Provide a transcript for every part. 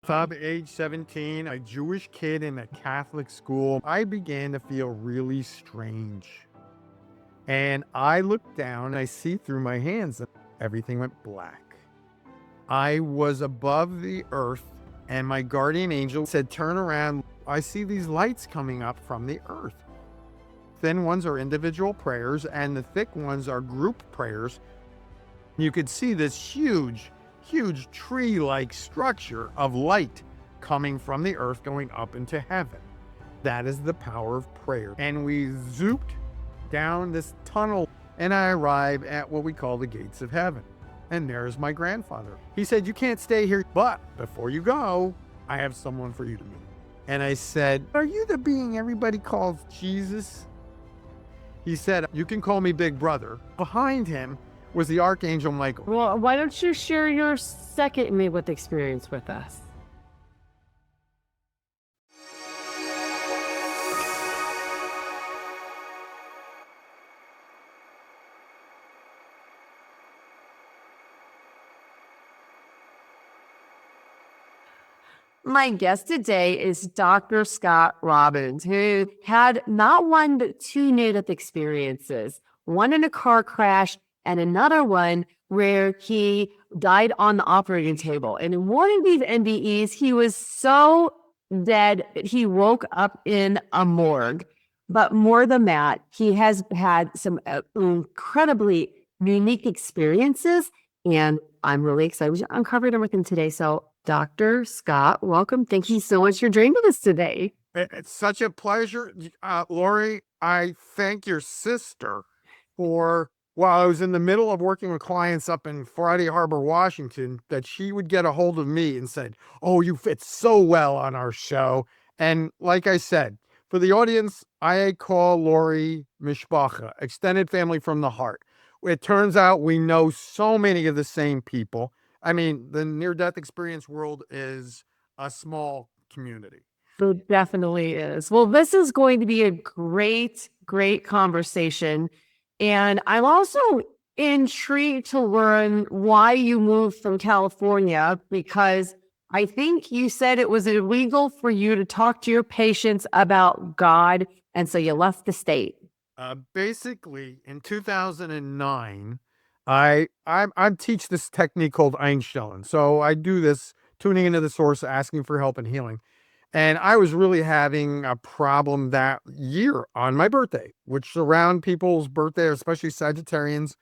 Age 17, a Jewish kid in a Catholic school, I began to feel really strange. And I looked down and I see through my hands and everything went black. I was above the earth and my guardian angel said, turn around. I see these lights coming up from the earth. Thin ones are individual prayers and the thick ones are group prayers. You could see this huge tree-like structure of light coming from the earth going up into heaven. That is the power of prayer. And we zooped down this tunnel and I arrive at what we call the gates of heaven. And there's my grandfather. He said, you can't stay here, but before you go, I have someone for you to meet. And I said, are you the being everybody calls Jesus? He said, you can call me Big Brother. Behind him was the Archangel Michael. Well, why don't you share your second midwife experience with us? My guest today is Dr. Scott Robbins, who had not one but two near-death experiences, one in a car crash and another one where he died on the operating table. And in one of these NDEs, he was so dead that he woke up in a morgue. But more than that, he has had some incredibly unique experiences, and I'm really excited to uncover them with him today. So Dr. Scott, welcome. Thank you so much for joining us today. It's such a pleasure. Lori, I thank your sister for, while I was in the middle of working with clients up in Friday Harbor, Washington, that she would get a hold of me and said, oh, you fit so well on our show. And like I said, for the audience, I call Lori Mishpacha, extended family from the heart. It turns out we know so many of the same people. I mean, the near-death experience world is a small community. It definitely is. Well, this is going to be a great conversation. And I'm also intrigued to learn why you moved from California, because I think you said it was illegal for you to talk to your patients about God. And so you left the state. Basically, in 2009, I teach this technique called Einstein. So I do this tuning into the source, asking for help and healing. And I was really having a problem that year on my birthday, which around people's birthday, especially Sagittarians,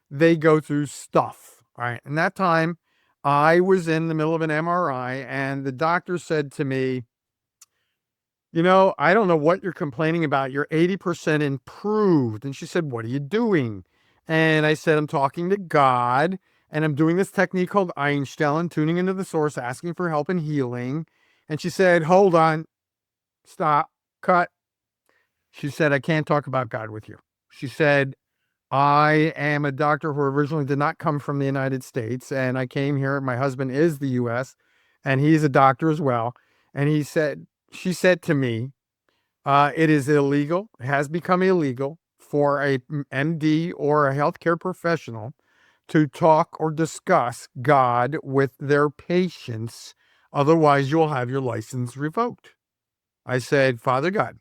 they go through stuff. Right. And that time I was in the middle of an MRI and the doctor said to me, you know, I don't know what you're complaining about. You're 80% improved. And she said, what are you doing? And I said, I'm talking to God and I'm doing this technique called Einstein, tuning into the source, asking for help and healing. And she said, hold on, stop, cut. She said, I can't talk about God with you. She said, I am a doctor who originally did not come from the United States. And I came here. My husband is the US and he's a doctor as well. And she said to me, it is illegal, it has become illegal for a MD or a healthcare professional to talk or discuss God with their patients. Otherwise, you'll have your license revoked. I said, Father God,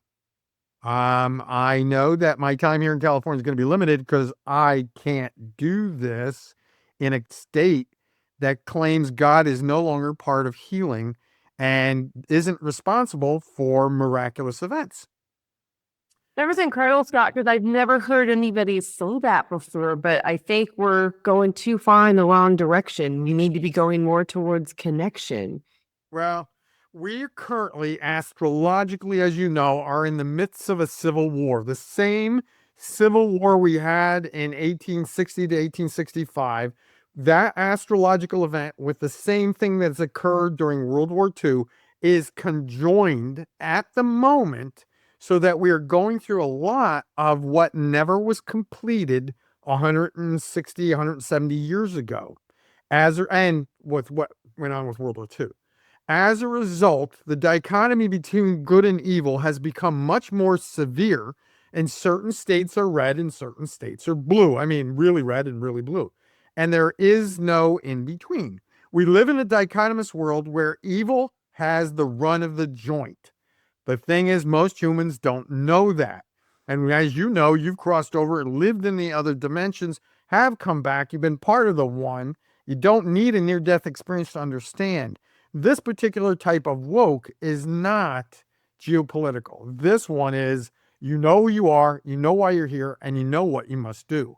I know that my time here in California is going to be limited because I can't do this in a state that claims God is no longer part of healing and isn't responsible for miraculous events. That was incredible, Scott, because I've never heard anybody say that before, but I think we're going too far in the wrong direction. We need to be going more towards connection. Well, we currently, astrologically, as you know, are in the midst of a civil war. The same civil war we had in 1860 to 1865, that astrological event with the same thing that's occurred during World War II is conjoined at the moment, so that we are going through a lot of what never was completed 160, 170 years ago, and with what went on with World War II. As a result, the dichotomy between good and evil has become much more severe, and certain states are red and certain states are blue. I mean, really red and really blue. And there is no in between. We live in a dichotomous world where evil has the run of the joint. The thing is, most humans don't know that. And as you know, you've crossed over and lived in the other dimensions, have come back, you've been part of the one. You don't need a near-death experience to understand. This particular type of woke is not geopolitical. This one is, you know who you are, you know why you're here, and you know what you must do.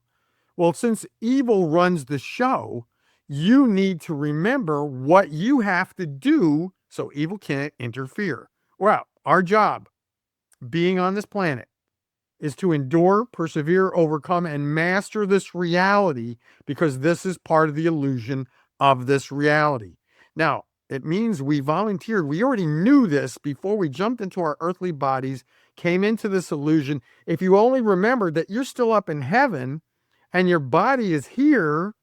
Well, since evil runs the show, you need to remember what you have to do so evil can't interfere. Well, our job being on this planet is to endure, persevere, overcome, and master this reality, because this is part of the illusion of this reality. Now, it means we volunteered. We already knew this before we jumped into our earthly bodies, came into this illusion. If you only remembered that you're still up in heaven and your body is here,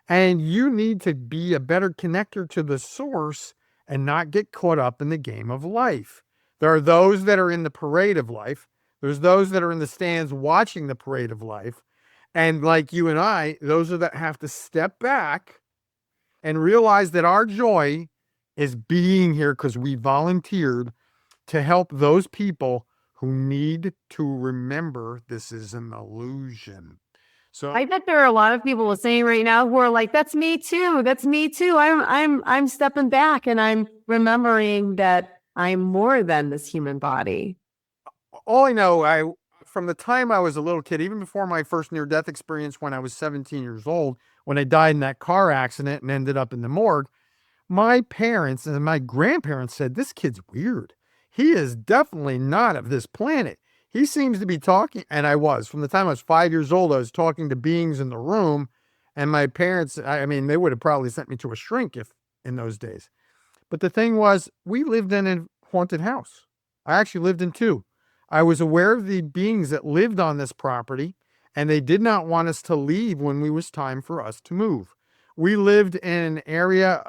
and you need to be a better connector to the source and not get caught up in the game of life. There are those that are in the parade of life. There's those that are in the stands watching the parade of life. And like you and I, those are that have to step back and realize that our joy is being here because we volunteered to help those people who need to remember this is an illusion. So I bet there are a lot of people listening right now who are like, "That's me too. That's me too. I'm stepping back and I'm remembering that I'm more than this human body." all I know, from the time I was a little kid, even before my first near-death experience when I was 17 years old, when I died in that car accident and ended up in the morgue, my parents and my grandparents said, this kid's weird. He is definitely not of this planet. He seems to be talking, and I was. From the time I was 5 years old, I was talking to beings in the room, and my parents, I mean, they would have probably sent me to a shrink if in those days. But the thing was, we lived in a haunted house. I actually lived in two. I was aware of the beings that lived on this property, and they did not want us to leave when it was time for us to move. We lived in an area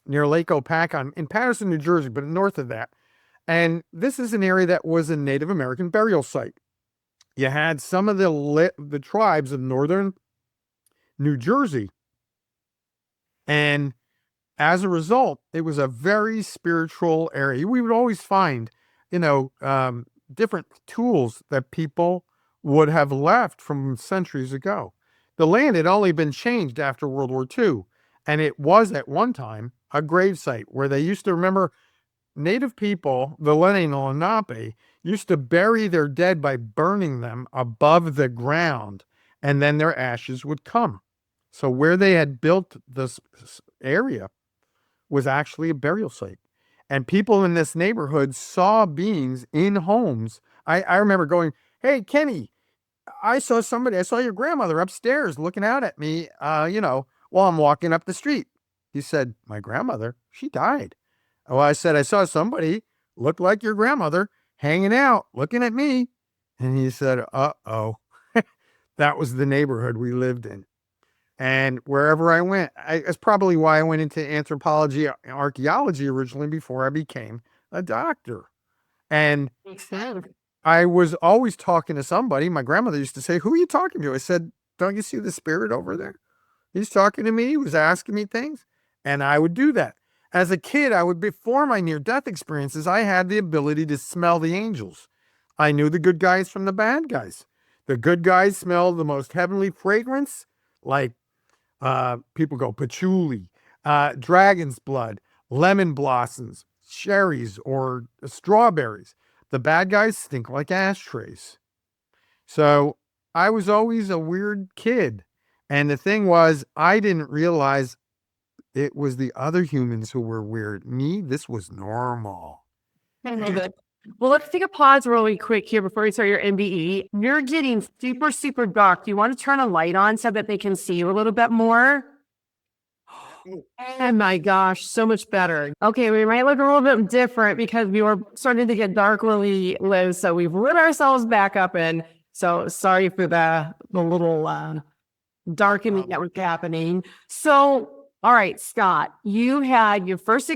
near Lake Opakon in Patterson, New Jersey, but north of that. And this is an area that was a Native American burial site. You had some of the tribes of northern New Jersey, and as a result, it was a very spiritual area. We would always find, different tools that people would have left from centuries ago. The land had only been changed after World War II, and it was at one time a grave site where they used to remember Native people, the Lenni and Lenape, used to bury their dead by burning them above the ground, and then their ashes would come. So where they had built this area was actually a burial site. And people in this neighborhood saw beings in homes. I remember going, hey, Kenny, I saw your grandmother upstairs looking out at me, while I'm walking up the street. He said, my grandmother, she died. Oh, I said, I saw somebody looked like your grandmother hanging out, looking at me. And he said, uh-oh. That was the neighborhood we lived in. And wherever I went, that's probably why I went into anthropology, archaeology originally before I became a doctor. And Makes sense. I was always talking to somebody. My grandmother used to say, who are you talking to? I said, don't you see the spirit over there? He's talking to me. He was asking me things. And I would do that. As a kid, before my near-death experiences, I had the ability to smell the angels. I knew the good guys from the bad guys. The good guys smelled the most heavenly fragrance, like people go patchouli, dragon's blood, lemon blossoms, cherries, or strawberries. The bad guys stink like ashtrays. So I was always a weird kid. And the thing was, I didn't realize it was the other humans who were weird. Me, this was normal. I love it. Well, let's take a pause really quick here before we start your NDE. You're getting super, super dark. Do you want to turn a light on so that they can see you a little bit more? Oh my gosh, so much better. Okay, we might look a little bit different because we were starting to get dark really low. So we've lit ourselves back up in. So sorry for the little darkening that was happening. So, all right, Scott, you had your first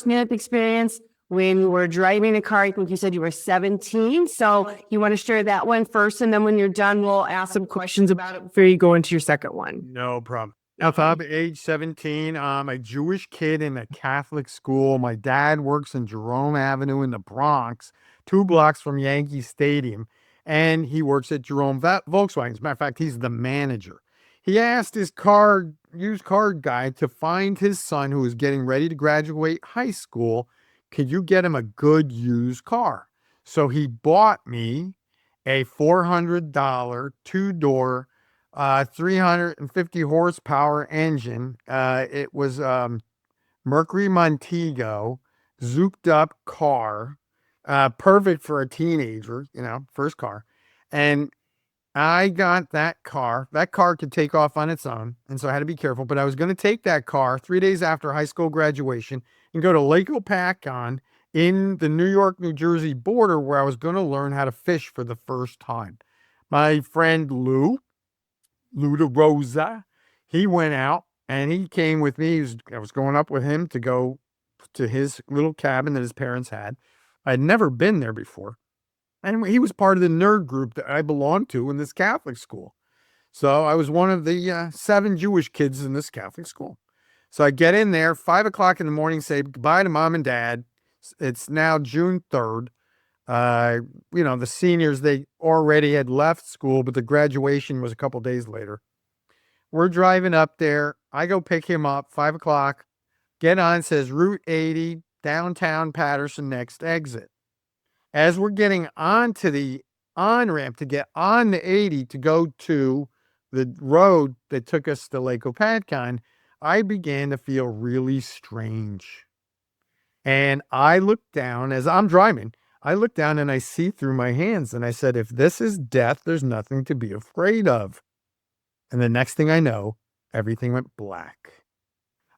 minute experience when you were driving a car. I think you said you were 17. So you want to share that one first, and then when you're done, we'll ask some questions about it before you go into your second one. No problem. Now, if I'm age 17, I'm a Jewish kid in a Catholic school. My dad works in Jerome Avenue in the Bronx, 2 blocks from Yankee Stadium, and he works at Jerome Volkswagen. As a matter of fact, he's the manager. He asked his used car guy to find his son who was getting ready to graduate high school. Could you get him a good used car? So he bought me a $400 two-door 350 horsepower engine. It was Mercury Montego, zooped up car, perfect for a teenager, first car. And I got that car. That car could take off on its own. And so I had to be careful. But I was going to take that car 3 days after high school graduation and go to Lake Opakon in the New York, New Jersey border where I was going to learn how to fish for the first time. My friend Lou Rosa, he went out and he came with me. I was going up with him to go to his little cabin that his parents had. I'd never been there before. And he was part of the nerd group that I belonged to in this Catholic school. So I was one of the 7 Jewish kids in this Catholic school. So I get in there, 5 o'clock in the morning, say goodbye to mom and dad. It's now June 3rd. The seniors, they already had left school, but the graduation was a couple days later. We're driving up there. I go pick him up, 5 o'clock, get on, says Route 80, downtown Patterson, next exit. As we're getting onto the on-ramp to get on the 80 to go to the road that took us to Lake Opatcon, I began to feel really strange. And I looked down as I'm driving. I look down and I see through my hands and I said, if this is death, there's nothing to be afraid of. And the next thing I know, everything went black.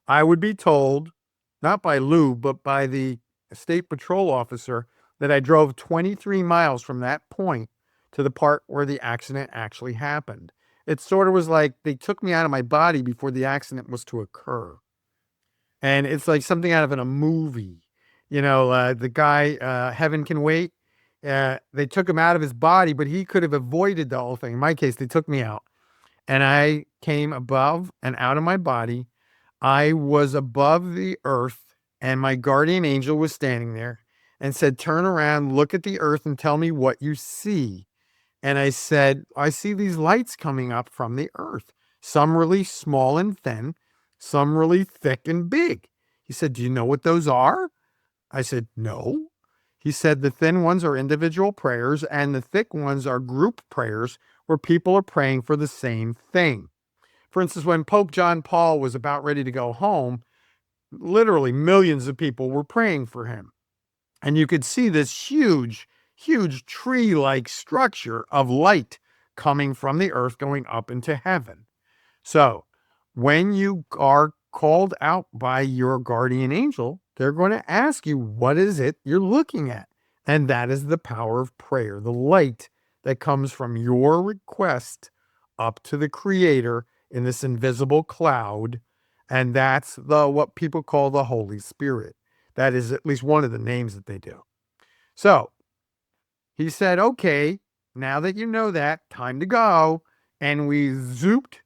I would be told, not by Lou, but by the state patrol officer, that I drove 23 miles from that point to the part where the accident actually happened. It sort of was like they took me out of my body before the accident was to occur. And it's like something out of a movie. The guy, Heaven Can Wait, they took him out of his body, but he could have avoided the whole thing. In my case, they took me out. And I came above and out of my body. I was above the earth, and my guardian angel was standing there and said, turn around, look at the earth, and tell me what you see. And I said, I see these lights coming up from the earth, some really small and thin, some really thick and big. He said, do you know what those are? I said, no. He said, the thin ones are individual prayers, and the thick ones are group prayers where people are praying for the same thing. For instance, when Pope John Paul was about ready to go home, literally millions of people were praying for him. And you could see this huge, huge tree-like structure of light coming from the earth going up into heaven. So when you are called out by your guardian angel, they're going to ask you, what is it you're looking at? And that is the power of prayer, the light that comes from your request up to the Creator in this invisible cloud. And that's what people call the Holy Spirit. That is at least one of the names that they do. So he said, okay, now that you know that, time to go. And we zooped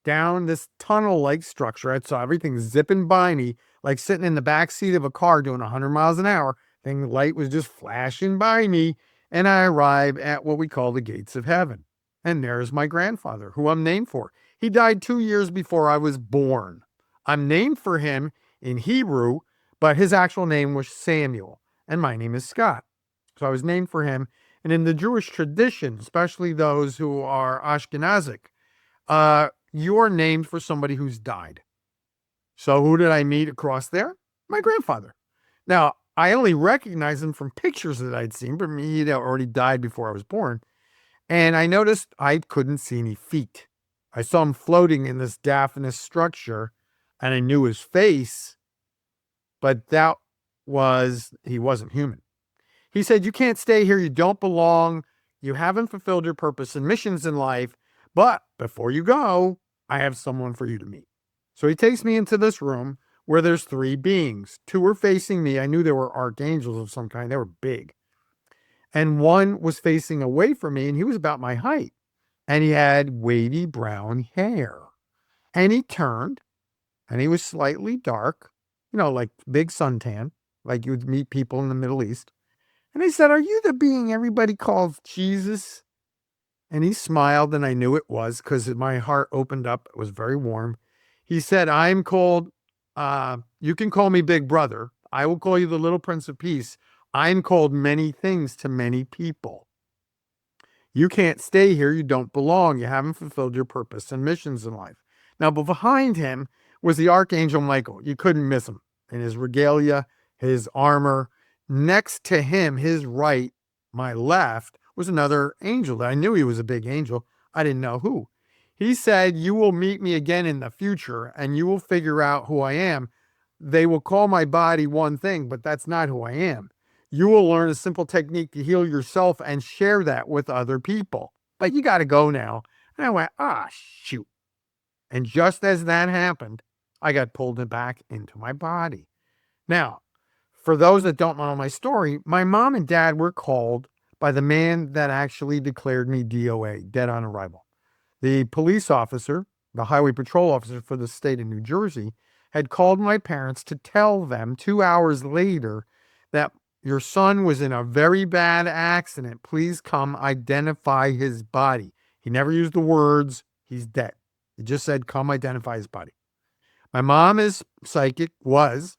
down this tunnel-like structure. I saw everything zipping by me, like sitting in the back seat of a car doing 100 miles an hour. The light was just flashing by me. And I arrive at what we call the gates of heaven. And there's my grandfather, who I'm named for. He died 2 years before I was born. I'm named for him in Hebrew, but his actual name was Samuel, and my name is Scott. So I was named for him. And in the Jewish tradition, especially those who are Ashkenazic, you're named for somebody who's died. So who did I meet across there? My grandfather. Now, I only recognized him from pictures that I'd seen, but he'd already died before I was born. And I noticed I couldn't see any feet. I saw him floating in this diaphanous structure, and I knew his face, but he wasn't human. He said, you can't stay here. You don't belong. You haven't fulfilled your purpose and missions in life. But before you go, I have someone for you to meet. So he takes me into this room where there's 3 beings. 2 were facing me. I knew they were archangels of some kind. They were big. And one was facing away from me, and he was about my height. And he had wavy brown hair. And he turned, and he was slightly dark, like big suntan, like you would meet people in the Middle East. And he said, "Are you the being everybody calls Jesus?" And he smiled, and I knew it was because my heart opened up. It was very warm. He said, "I'm called, you can call me Big Brother. I will call you the Little Prince of Peace. I'm called many things to many people. You can't stay here. You don't belong. You haven't fulfilled your purpose and missions in life." Now, but behind him was the Archangel Michael. You couldn't miss him in his regalia, his armor. Next to him, his right, my left, was another angel. I knew he was a big angel. I didn't know who. He said, "You will meet me again in the future and you will figure out who I am. They will call my body one thing, but that's not who I am. You will learn a simple technique to heal yourself and share that with other people. But you got to go now." And I went, shoot. And just as that happened, I got pulled back into my body. Now, for those that don't know my story, my mom and dad were called by the man that actually declared me DOA, dead on arrival. The police officer, the highway patrol officer for the state of New Jersey, had called my parents to tell them 2 hours later that your son was in a very bad accident. Please come identify his body. He never used the words, "he's dead." He just said, "come identify his body." My mom is psychic,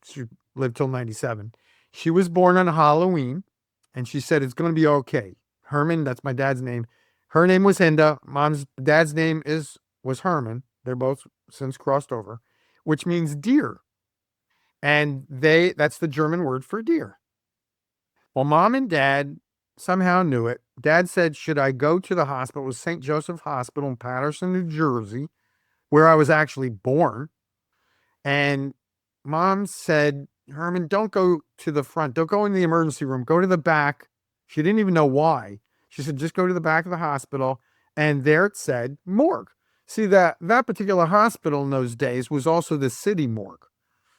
she lived till 97. She was born on Halloween, and she said, "It's going to be okay." Herman, that's my dad's name. Her name was Hinda. Dad's name was Herman. They're both since crossed over, which means deer. And that's the German word for deer. Well, mom and dad somehow knew it. Dad said, "Should I go to the hospital?" It was St. Joseph Hospital in Patterson, New Jersey, where I was actually born. And mom said, "Herman, don't go to the front. Don't go in the emergency room. Go to the back." She didn't even know why. She said, "Just go to the back of the hospital." And there it said morgue. See, that particular hospital in those days was also the city morgue.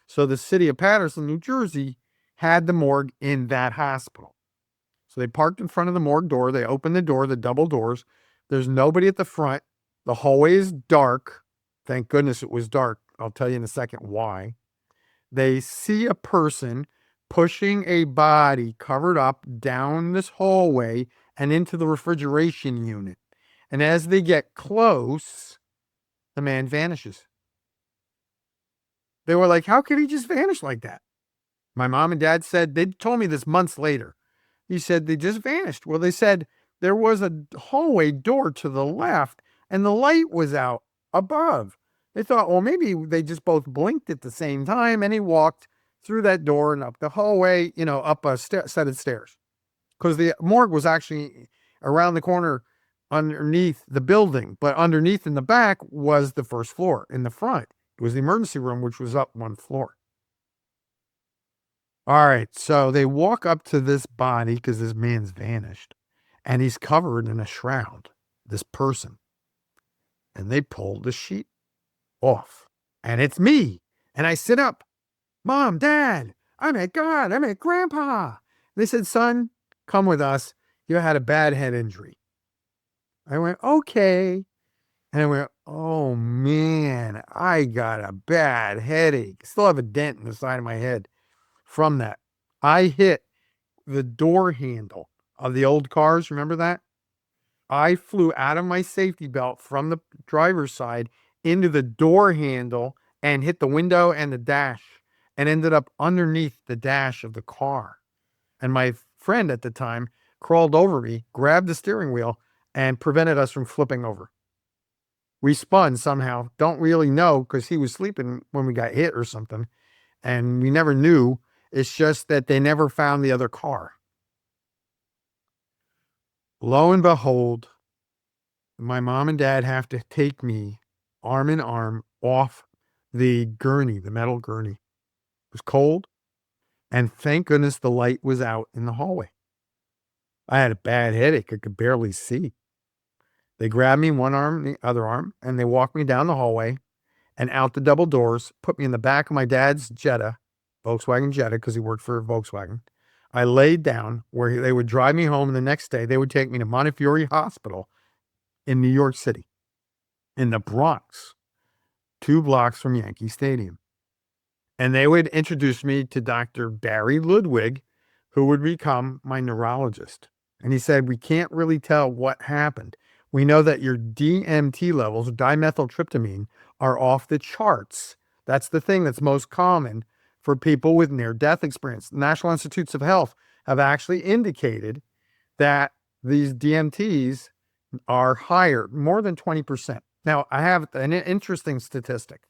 So the city of Patterson, New Jersey, had the morgue in that hospital. So they parked in front of the morgue door. They opened the door, the double doors. There's nobody at the front. The hallway is dark. Thank goodness it was dark. I'll tell you in a second why. They see a person pushing a body covered up down this hallway and into the refrigeration unit. And as they get close, the man vanishes. They were like, "How could he just vanish like that?" My mom and dad said, they told me this months later. He said they just vanished. Well, they said there was a hallway door to the left and the light was out above. They thought, well, maybe they just both blinked at the same time, and he walked through that door and up the hallway, up a set of stairs. Because the morgue was actually around the corner underneath the building, but underneath in the back was the first floor. In the front, it was the emergency room, which was up one floor. All right, so they walk up to this body because this man's vanished, and he's covered in a shroud, this person. And they pull the sheet off, and it's me. And I sit up. "Mom, Dad, I met God. I met Grandpa." They said, "Son, come with us. You had a bad head injury." I went, "Okay." And I went, "Oh, man, I got a bad headache. Still have a dent in the side of my head from that. I hit the door handle of the old cars. Remember that? I flew out of my safety belt from the driver's side into the door handle and hit the window and the dash and ended up underneath the dash of the car. And my friend at the time crawled over me, grabbed the steering wheel, and prevented us from flipping over. We spun somehow. Don't really know because he was sleeping when we got hit or something. And we never knew. It's just that they never found the other car. Lo and behold, my mom and dad have to take me arm in arm off the gurney, the metal gurney. It was cold, and thank goodness the light was out in the hallway. I had a bad headache. I could barely see. They grabbed me in one arm, the other arm, and they walked me down the hallway and out the double doors, put me in the back of my dad's Jetta, Volkswagen Jetta, because he worked for Volkswagen. I laid down where they would drive me home, and the next day they would take me to Montefiore Hospital in New York City, in the Bronx. 2 blocks from Yankee Stadium. And they would introduce me to Dr. Barry Ludwig, who would become my neurologist. And he said, we can't really tell what happened. We know that your DMT levels, dimethyltryptamine, are off the charts. That's the thing that's most common for people with near-death experience. The National Institutes of Health have actually indicated that these DMTs are higher, more than 20%. Now, I have an interesting statistic.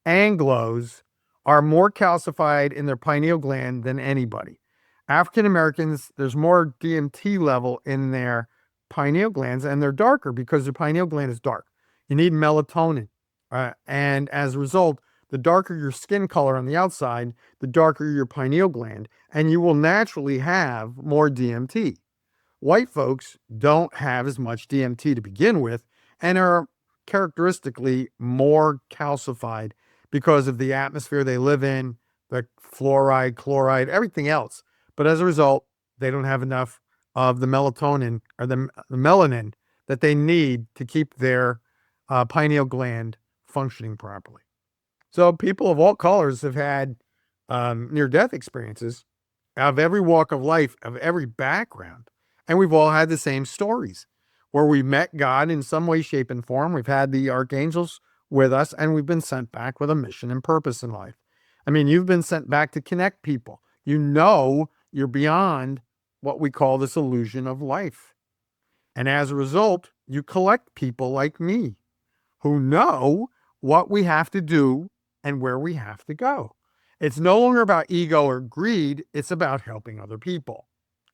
Anglos are more calcified in their pineal gland than anybody. African Americans, there's more DMT level in their pineal glands, and they're darker because their pineal gland is dark. You need melatonin. And as a result, the darker your skin color on the outside, the darker your pineal gland, and you will naturally have more DMT. White folks don't have as much DMT to begin with and are characteristically more calcified because of the atmosphere they live in, the fluoride, chloride, everything else. But as a result, they don't have enough of the melatonin or the melanin that they need to keep their pineal gland functioning properly. So people of all colors have had near-death experiences of every walk of life, of every background. And we've all had the same stories where we met God in some way, shape, and form. We've had the archangels with us, and we've been sent back with a mission and purpose in life. I mean, you've been sent back to connect people. You know you're beyond what we call this illusion of life. And as a result, you collect people like me who know what we have to do and where we have to go. It's no longer about ego or greed. It's about helping other people.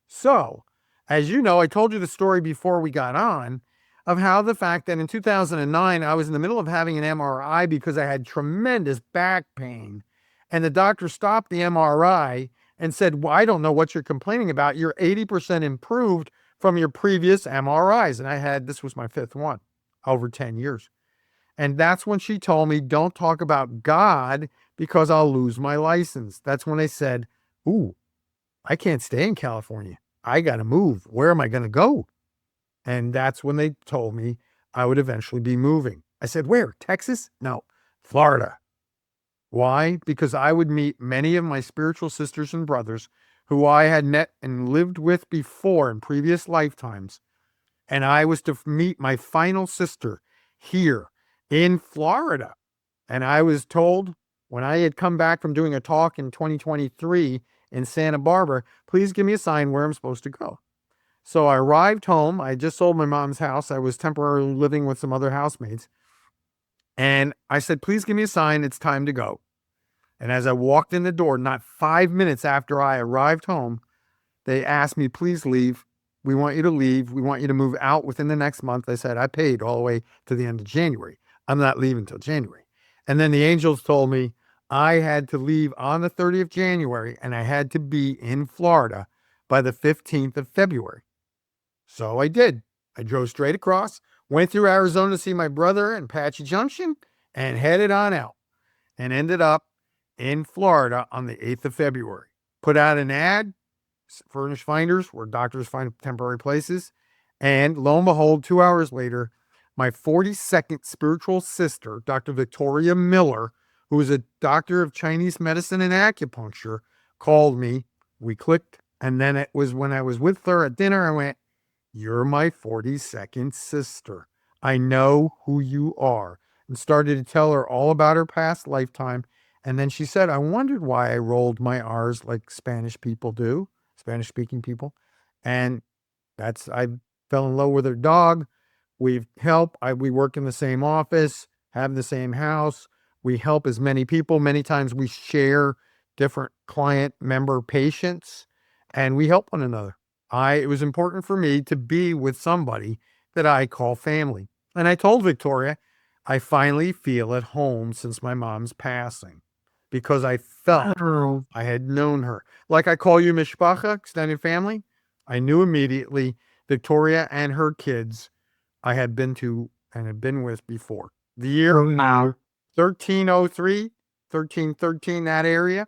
So, as you know, I told you the story before we got on of how the fact that in 2009, I was in the middle of having an MRI because I had tremendous back pain. And the doctor stopped the MRI and said, well, I don't know what you're complaining about. You're 80% improved from your previous MRIs. And this was my 5th one, over 10 years. And that's when she told me, don't talk about God because I'll lose my license. That's when I said, ooh, I can't stay in California. I got to move. Where am I going to go? And that's when they told me I would eventually be moving. I said, where? Texas? No, Florida. Why? Because I would meet many of my spiritual sisters and brothers who I had met and lived with before in previous lifetimes. And I was to meet my final sister here in Florida. And I was told when I had come back from doing a talk in 2023 in Santa Barbara, please give me a sign where I'm supposed to go. So I arrived home. I just sold my mom's house. I was temporarily living with some other housemates. And I said, please give me a sign. It's time to go. And as I walked in the door, not 5 minutes after I arrived home, they asked me, please leave. We want you to leave. We want you to move out within the next month. I said, I paid all the way to the end of January. I'm not leaving until January. And then the angels told me I had to leave on the 30th of January and I had to be in Florida by the 15th of February. So I did. I drove straight across, went through Arizona to see my brother in Apache Junction, and headed on out and ended up in Florida on the 8th of February. Put out an ad, furnish finders, where doctors find temporary places. And lo and behold, 2 hours later, my 42nd spiritual sister, Dr. Victoria Miller, who is a doctor of Chinese medicine and acupuncture, called me. We clicked. And then it was when I was with her at dinner, I went, you're my 42nd sister. I know who you are. And started to tell her all about her past lifetime. And then she said, I wondered why I rolled my R's like Spanish people do, Spanish speaking people. And I fell in love with her dog. We work in the same office, have the same house. We help as many people. Many times we share different client member patients and we help one another. It was important for me to be with somebody that I call family. And I told Victoria, I finally feel at home since my mom's passing because I felt I had known her. Like I call you Mishpacha, extended family. I knew immediately Victoria and her kids I had been to and had been with before. The year 1303, 1313, that area.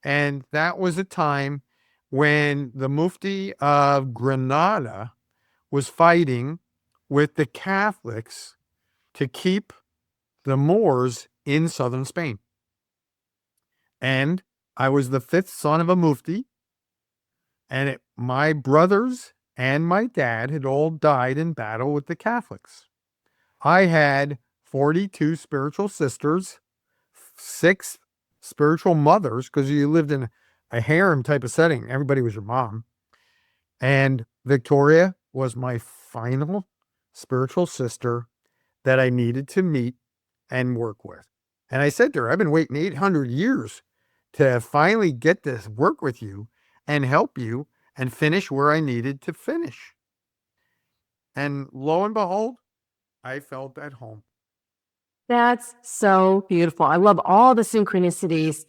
And that was a time when the Mufti of Granada was fighting with the Catholics to keep the Moors in southern Spain. And I was the fifth son of a mufti. And my brothers and my dad had all died in battle with the Catholics. I had 42 spiritual sisters, 6 spiritual mothers, because you lived in a harem type of setting. Everybody was your mom. And Victoria was my final spiritual sister that I needed to meet and work with. And I said to her, I've been waiting 800 years to finally get to work with you and help you and finish where I needed to finish. And lo and behold, I felt at home. That's so beautiful. I love all the synchronicities.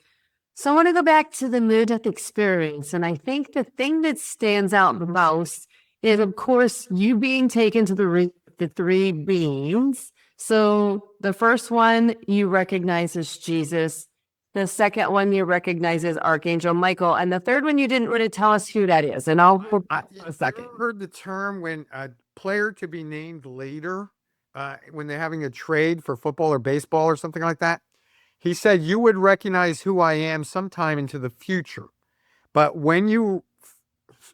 So I want to go back to the near-death experience. And I think the thing that stands out the most is, of course, you being taken to the 3 beings. So the first one you recognize as Jesus. The second one you recognize as Archangel Michael. And the third one you didn't really tell us who that is. And I'll a second. I've heard the term when a player to be named later, when they're having a trade for football or baseball or something like that. He said, you would recognize who I am sometime into the future. But when you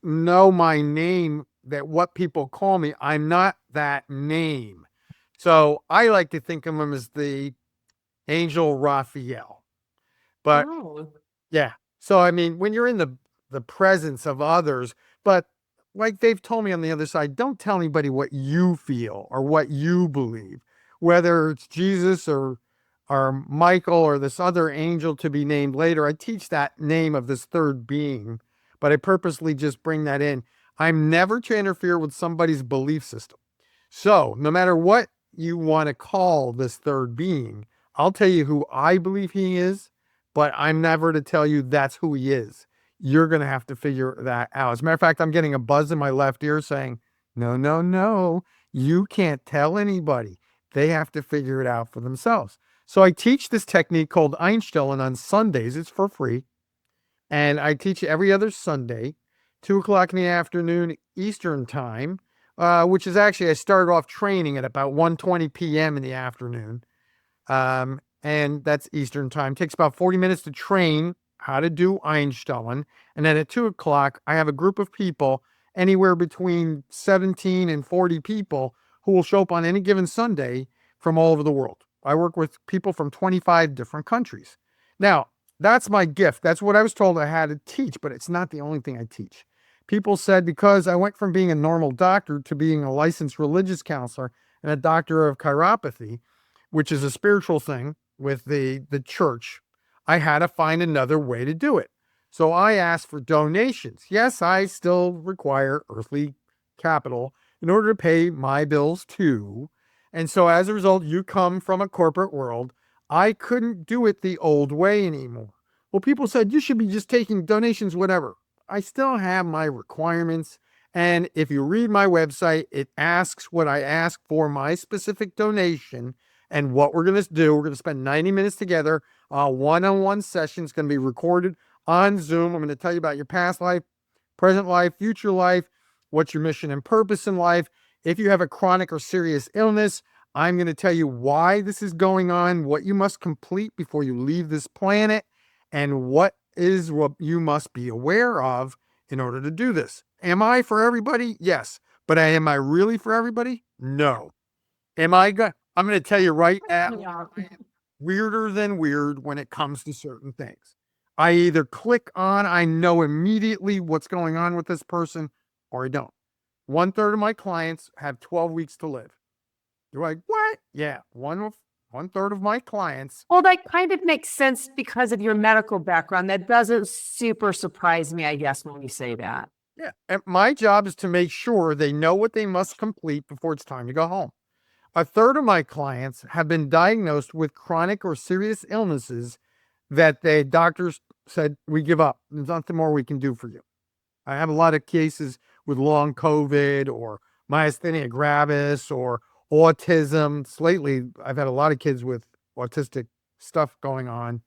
know my name, that what people call me, I'm not that name. So I like to think of him as the angel Raphael. But yeah. So, I mean, when you're in the presence of others, but like they've told me on the other side, don't tell anybody what you feel or what you believe, whether it's Jesus or Michael or this other angel to be named later. I teach that name of this third being, but I purposely just bring that in. I'm never to interfere with somebody's belief system. So no matter what you want to call this third being, I'll tell you who I believe he is, but I'm never to tell you that's who he is. You're going to have to figure that out. As a matter of fact, I'm getting a buzz in my left ear saying, no, no, no, you can't tell anybody. They have to figure it out for themselves. So I teach this technique called Einstein on Sundays. It's for free. And I teach every other Sunday, 2:00 in the afternoon Eastern time, which is actually, I started off training at about 1:20 p.m. in the afternoon. And that's Eastern time. It takes about 40 minutes to train how to do Einstein. And then at 2:00, I have a group of people, anywhere between 17 and 40 people, who will show up on any given Sunday from all over the world. I work with people from 25 different countries. Now, that's my gift. That's what I was told I had to teach, but it's not the only thing I teach. People said because I went from being a normal doctor to being a licensed religious counselor and a doctor of chiropathy, which is a spiritual thing with the church, I had to find another way to do it. So I asked for donations. Yes, I still require earthly capital in order to pay my bills too. And so as a result, you come from a corporate world. I couldn't do it the old way anymore. Well, people said you should be just taking donations, whatever. I still have my requirements. And if you read my website, it asks what I ask for my specific donation. And what we're going to do, we're going to spend 90 minutes together. One-on-one session is going to be recorded on Zoom. I'm going to tell you about your past life, present life, future life, what's your mission and purpose in life. If you have a chronic or serious illness, I'm going to tell you why this is going on, what you must complete before you leave this planet, and what you must be aware of in order to do this. Am I for everybody? Yes. But am I really for everybody? No. I'm going to tell you right now, I am weirder than weird when it comes to certain things. I either click on, I know immediately what's going on with this person, or I don't. 1/3 of my clients have 12 weeks to live. You're like, what? Yeah, 1/3 of my clients. Well, that kind of makes sense because of your medical background. That doesn't super surprise me, I guess, when you say that. Yeah, and my job is to make sure they know what they must complete before it's time to go home. 1/3 of my clients have been diagnosed with chronic or serious illnesses that the doctors said, we give up. There's nothing more we can do for you. I have a lot of cases with long COVID or myasthenia gravis or autism. Lately, I've had a lot of kids with autistic stuff going on.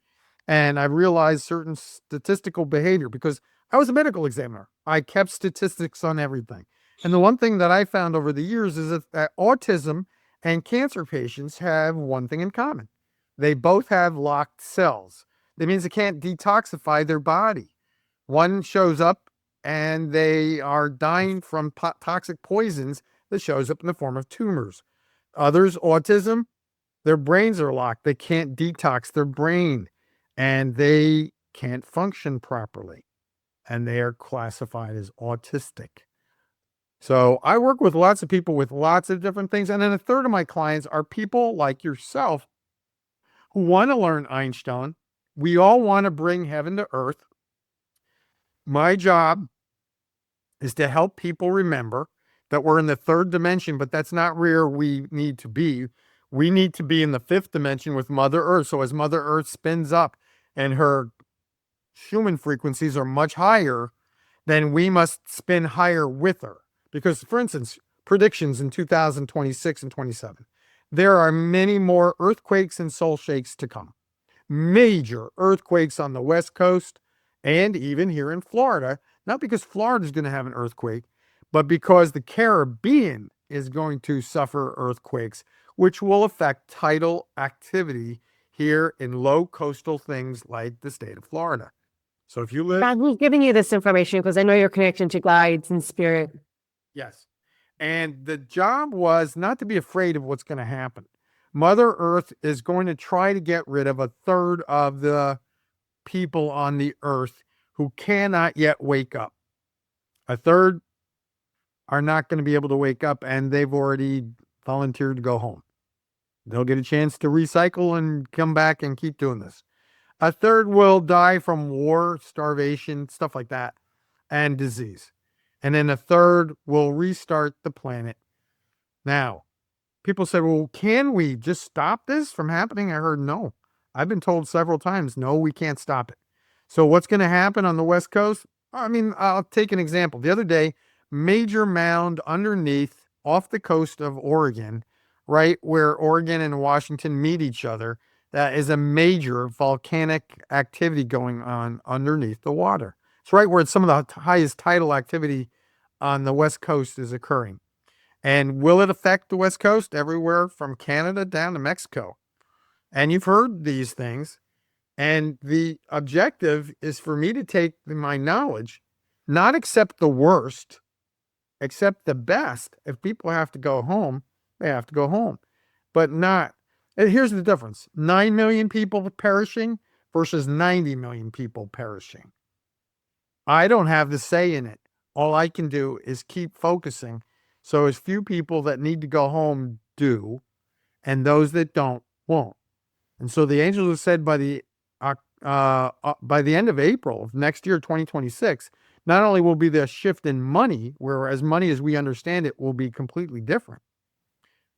And I realized certain statistical behavior because I was a medical examiner. I kept statistics on everything. And the one thing that I found over the years is that autism and cancer patients have one thing in common. They both have locked cells. That means they can't detoxify their body. One shows up and they are dying from toxic poisons that shows up in the form of tumors. Others, autism, their brains are locked. They can't detox their brain and they can't function properly. And they are classified as autistic. So I work with lots of people with lots of different things. And then a third of my clients are people like yourself who want to learn Einstein. We all want to bring heaven to earth. My job is to help people remember that we're in the third dimension, but that's not where we need to be. We need to be in the fifth dimension with Mother Earth. So as Mother Earth spins up and her human frequencies are much higher, then we must spin higher with her. Because, for instance, predictions in 2026 and 27, there are many more earthquakes and soul shakes to come. Major earthquakes on the West Coast and even here in Florida. Not because Florida is going to have an earthquake, but because the Caribbean is going to suffer earthquakes, which will affect tidal activity here in low coastal things like the state of Florida. So if you live... God, who's giving you this information? Because I know your connection to guides and spirit. Yes. And the job was not to be afraid of what's going to happen. Mother Earth is going to try to get rid of a third of the people on the earth who cannot yet wake up. A third are not going to be able to wake up, and they've already volunteered to go home. They'll get a chance to recycle and come back and keep doing this. A third will die from war, starvation, stuff like that, and disease. And then a third will restart the planet. Now, people said, well, can we just stop this from happening? I heard no. I've been told several times, no, we can't stop it. So what's going to happen on the West Coast? I mean, I'll take an example. The other day, major mound underneath off the coast of Oregon, right where Oregon and Washington meet each other, that is a major volcanic activity going on underneath the water. It's right where some of the highest tidal activity on the West Coast is occurring. And will it affect the West Coast? Everywhere from Canada down to Mexico. And you've heard these things. And the objective is for me to take my knowledge, not accept the worst, accept the best. If people have to go home, they have to go home. But not, and here's the difference. 9 million people perishing versus 90 million people perishing. I don't have the say in it. All I can do is keep focusing. So as few people that need to go home do, and those that don't, won't. And so the angels have said by the end of April of next year, 2026, not only will be the shift in money, whereas money as we understand it will be completely different,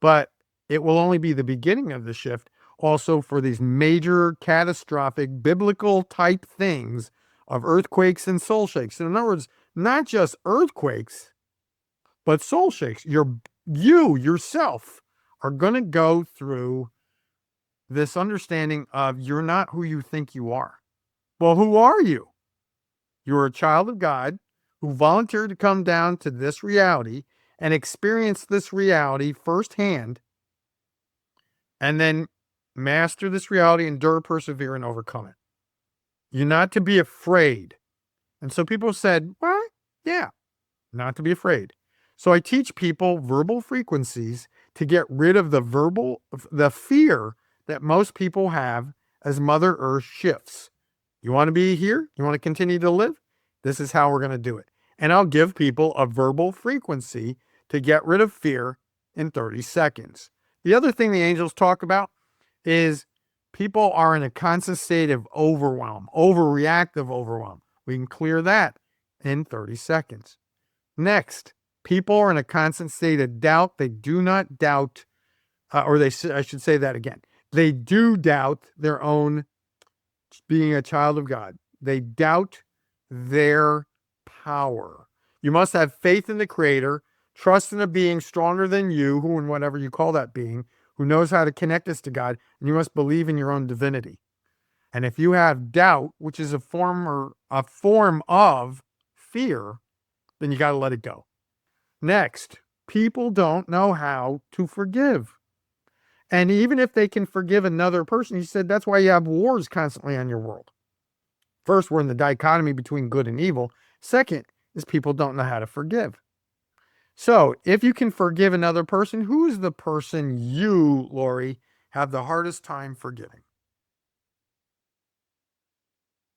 but it will only be the beginning of the shift also for these major catastrophic biblical type things of earthquakes and soul shakes. So in other words, not just earthquakes, but soul shakes. You yourself are going to go through this understanding of you're not who you think you are. Well, who are you? You're a child of God who volunteered to come down to this reality and experience this reality firsthand, and then master this reality, endure, persevere, and overcome it. You're not to be afraid. And so people said, well, yeah, not to be afraid. So I teach people verbal frequencies to get rid of the fear that most people have as Mother Earth shifts. You want to be here? You want to continue to live? This is how we're going to do it. And I'll give people a verbal frequency to get rid of fear in 30 seconds. The other thing the angels talk about is people are in a constant state of overwhelm, overreactive overwhelm. We can clear that in 30 seconds. Next, people are in a constant state of doubt. They do not doubt, I should say that again. They do doubt their own being a child of God. They doubt their power. You must have faith in the Creator, trust in a being stronger than you, who and whatever you call that being, who knows how to connect us to God, and you must believe in your own divinity. And if you have doubt, which is a form of fear, then you got to let it go. Next, people don't know how to forgive. And even if they can forgive another person, he said that's why you have wars constantly on your world. First, we're in the dichotomy between good and evil. Second is people don't know how to forgive. So if you can forgive another person, who is the person you, Lori, have the hardest time forgiving?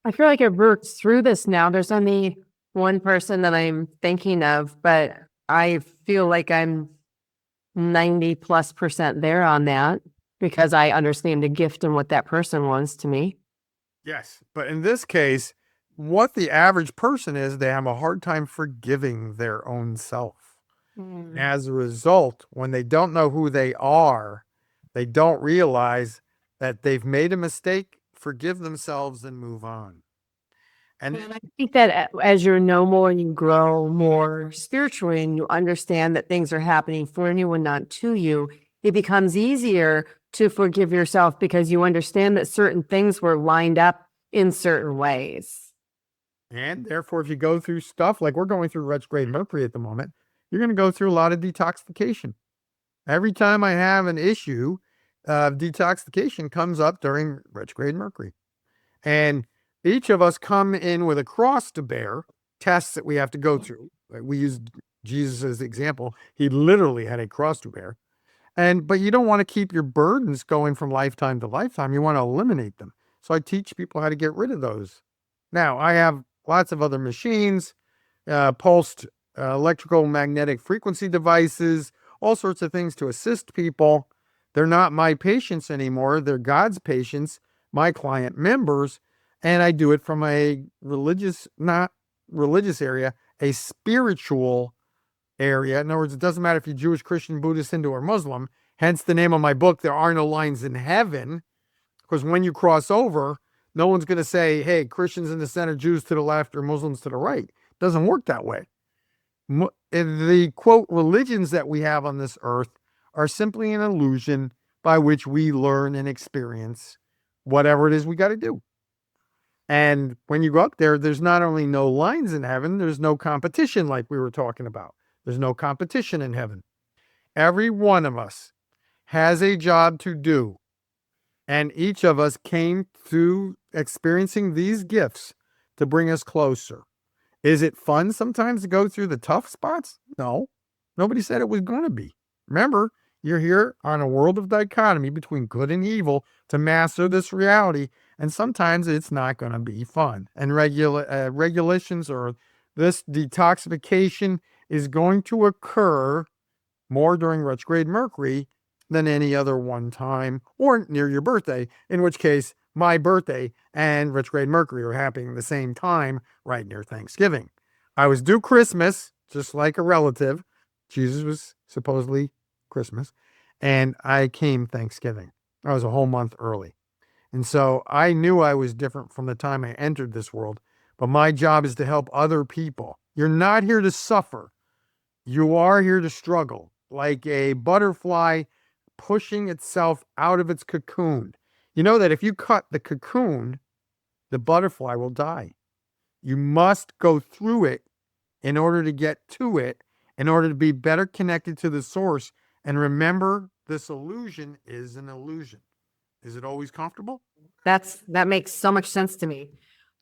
I feel like I've worked through this now. There's only one person that I'm thinking of, but I feel like I'm 90+% there on that because I understand the gift and what that person was to me. Yes. But in this case, what the average person is, they have a hard time forgiving their own self. As a result, when they don't know who they are, they don't realize that they've made a mistake, forgive themselves, and move on. And And I think that as you know more and you grow more spiritually and you understand that things are happening for you and not to you, it becomes easier to forgive yourself because you understand that certain things were lined up in certain ways. And therefore, if you go through stuff like we're going through retrograde Mercury at the moment, you're going to go through a lot of detoxification. Every time I have an issue, detoxification comes up during retrograde Mercury. And each of us come in with a cross to bear, tests that we have to go through. Like we used Jesus as the example. He literally had a cross to bear. But you don't want to keep your burdens going from lifetime to lifetime. You want to eliminate them. So I teach people how to get rid of those. Now, I have lots of other machines, pulsed electrical magnetic frequency devices, all sorts of things to assist people. They're not my patients anymore. They're God's patients, my client members. And I do it from a religious, not religious area, a spiritual area. In other words, it doesn't matter if you're Jewish, Christian, Buddhist, Hindu, or Muslim. Hence the name of my book, There Are No Lines in Heaven. Because when you cross over, no one's going to say, hey, Christians in the center, Jews to the left, or Muslims to the right. It doesn't work that way. The quote religions that we have on this earth are simply an illusion by which we learn and experience whatever it is we got to do. And when you go up there, there's not only no lines in heaven, there's no competition like we were talking about. There's no competition in heaven. Every one of us has a job to do. And each of us came through experiencing these gifts to bring us closer. Is it fun sometimes to go through the tough spots? No. Nobody said it was going to be. Remember, you're here on a world of dichotomy between good and evil to master this reality. And sometimes it's not going to be fun. And regulations or this detoxification is going to occur more during retrograde Mercury than any other one time or near your birthday, in which case my birthday and retrograde Mercury are happening at the same time right near Thanksgiving. I was due Christmas, just like a relative. Jesus was supposedly Christmas, and I came Thanksgiving. I was a whole month early. And so I knew I was different from the time I entered this world, but my job is to help other people. You're not here to suffer. You are here to struggle, like a butterfly pushing itself out of its cocoon. You know that if you cut the cocoon, the butterfly will die. You must go through it in order to get to it, in order to be better connected to the source. And remember, this illusion is an illusion. Is it always comfortable? That makes so much sense to me.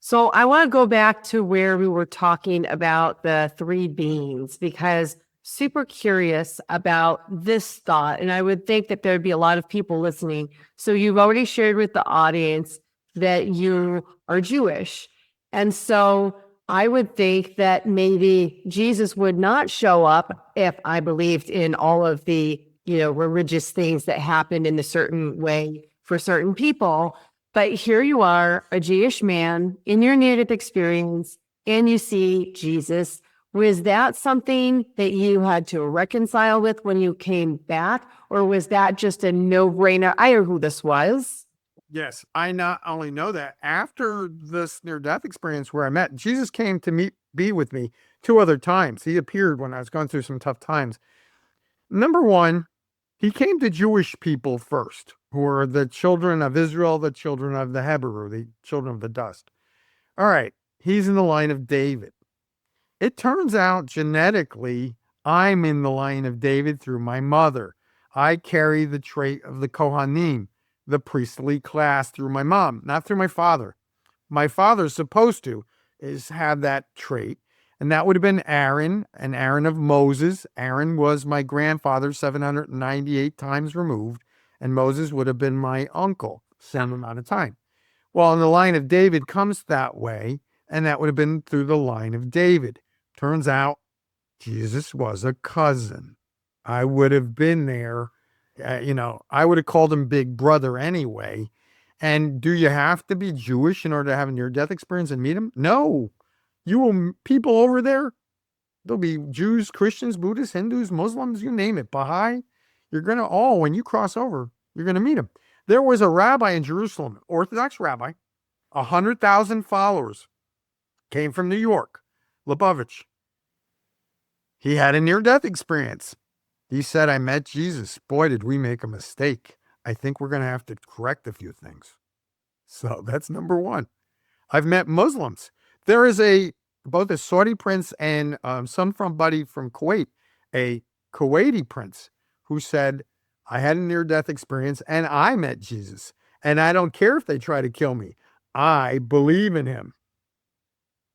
So I want to go back to where we were talking about the three beings because super curious about this thought. And I would think that there'd be a lot of people listening. So you've already shared with the audience that you are Jewish. And so I would think that maybe Jesus would not show up if I believed in all of the, religious things that happened in a certain way for certain people. But here you are, a Jewish man in your near-death experience, and you see Jesus. Was that something that you had to reconcile with when you came back? Or was that just a no-brainer? I know who this was. Yes, I not only know that after this near-death experience where I met, Jesus came to be with me two other times. He appeared when I was going through some tough times. Number one, he came to Jewish people first, who are the children of Israel, the children of the Hebrew, the children of the dust. All right, he's in the line of David. It turns out genetically, I'm in the line of David through my mother. I carry the trait of the Kohanim, the priestly class, through my mom, not through my father. My father's supposed to is have that trait, and that would have been Aaron, and Aaron of Moses. Aaron was my grandfather 798 times removed, and Moses would have been my uncle, same amount of time. Well, in the line of David comes that way, and that would have been through the line of David. Turns out Jesus was a cousin. I would have been there. I would have called him Big Brother anyway. And do you have to be Jewish in order to have a near-death experience and meet him? No. You will, people over there, there'll be Jews, Christians, Buddhists, Hindus, Muslims, you name it, Baha'i. You're going to when you cross over, you're going to meet him. There was a rabbi in Jerusalem, Orthodox rabbi, 100,000 followers, came from New York, Lubavitch. He had a near-death experience. He said, I met Jesus. Boy, did we make a mistake. I think we're going to have to correct a few things. So that's number one. I've met Muslims. There is both a Saudi prince and somebody from Kuwait, a Kuwaiti prince, who said, I had a near-death experience and I met Jesus. And I don't care if they try to kill me. I believe in him.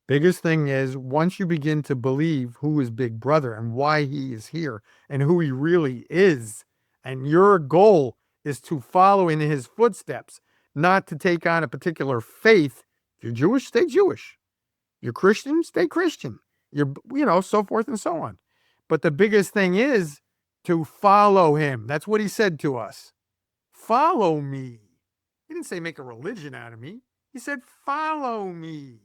Biggest thing is, once you begin to believe who is Big Brother and why he is here and who he really is, and your goal is to follow in his footsteps, not to take on a particular faith. If you're Jewish, stay Jewish. You're Christian, stay Christian. You're, so forth and so on. But the biggest thing is to follow him. That's what he said to us. Follow me. He didn't say make a religion out of me. He said, follow me.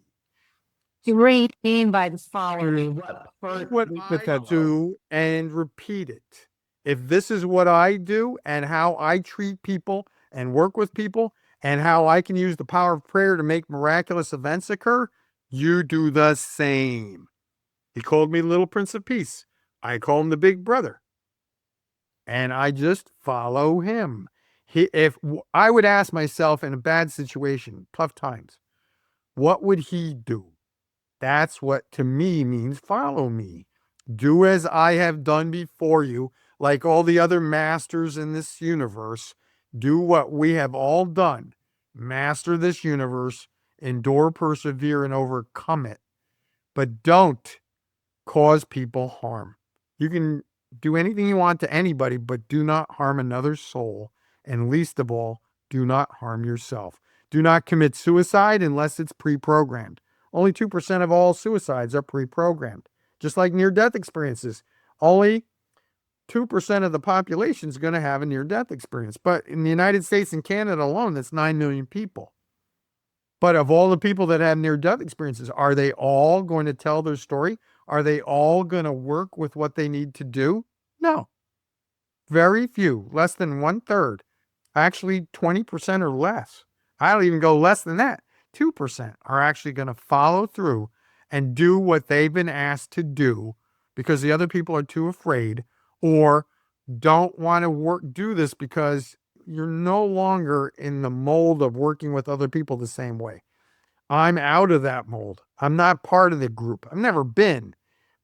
Great mean by the following. What I do and repeat it. If this is what I do and how I treat people and work with people and how I can use the power of prayer to make miraculous events occur, you do the same. He called me Little Prince of Peace. I call him the Big Brother. And I just follow him. If I would ask myself in a bad situation, tough times, what would he do? That's what to me means follow me. Do as I have done before you, like all the other masters in this universe. Do what we have all done. Master this universe, endure, persevere, and overcome it. But don't cause people harm. You can do anything you want to anybody, but do not harm another soul. And least of all, do not harm yourself. Do not commit suicide unless it's pre-programmed. Only 2% of all suicides are pre-programmed. Just like near-death experiences. Only 2% of the population is going to have a near-death experience. But in the United States and Canada alone, that's 9 million people. But of all the people that have near-death experiences, are they all going to tell their story? Are they all going to work with what they need to do? No. Very few, less than 1/3. Actually, 20% or less. I don't even go less than that. 2% are actually going to follow through and do what they've been asked to do because the other people are too afraid or don't want to do this because you're no longer in the mold of working with other people the same way. I'm out of that mold. I'm not part of the group. I've never been.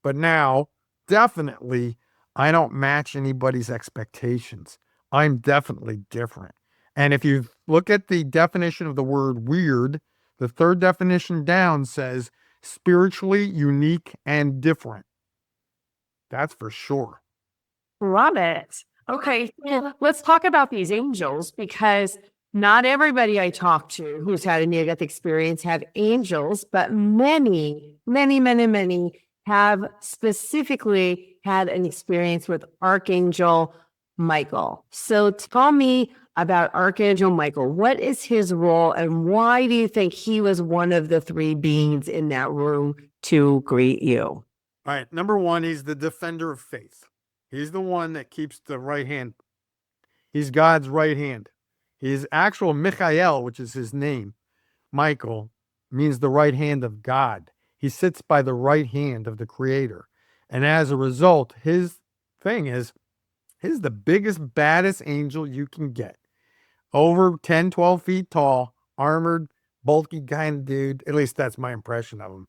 But now, definitely, I don't match anybody's expectations. I'm definitely different. And if you look at the definition of the word weird, the third definition down says spiritually unique and different. That's for sure. Love it. Okay, let's talk about these angels because not everybody I talk to who's had a near-death experience have angels, but many, many, many, many have specifically had an experience with Archangel Michael. So tell me about Archangel Michael. What is his role and why do you think he was one of the 3 beings in that room to greet you? All right. Number one, he's the defender of faith. He's the one that keeps the right hand. He's God's right hand. His actual Michael, which is his name, Michael, means the right hand of God. He sits by the right hand of the Creator. And as a result, his thing is, he's the biggest, baddest angel you can get. Over 10, 12 feet tall, armored, bulky kind of dude. At least that's my impression of him.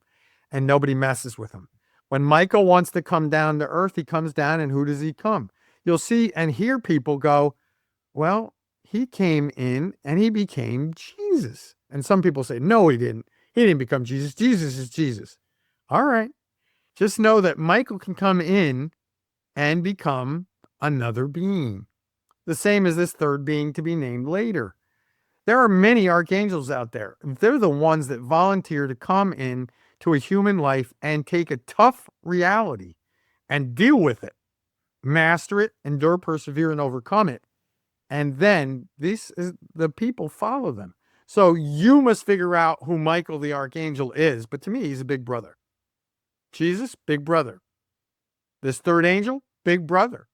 And nobody messes with him. When Michael wants to come down to earth, he comes down, and who does he come? you'll see and hear people go, well, he came in and he became Jesus. And some people say, no, he didn't. He didn't become Jesus. Jesus is Jesus. All right. Just know that Michael can come in and become another being, the same as this third being to be named later. There are many archangels out there. They're the ones that volunteer to come in to a human life and take a tough reality and deal with it, master it, endure, persevere, and overcome it. And then the people follow them. So you must figure out who Michael the archangel is. But to me, he's a big brother. Jesus, big brother. This third angel, big brother.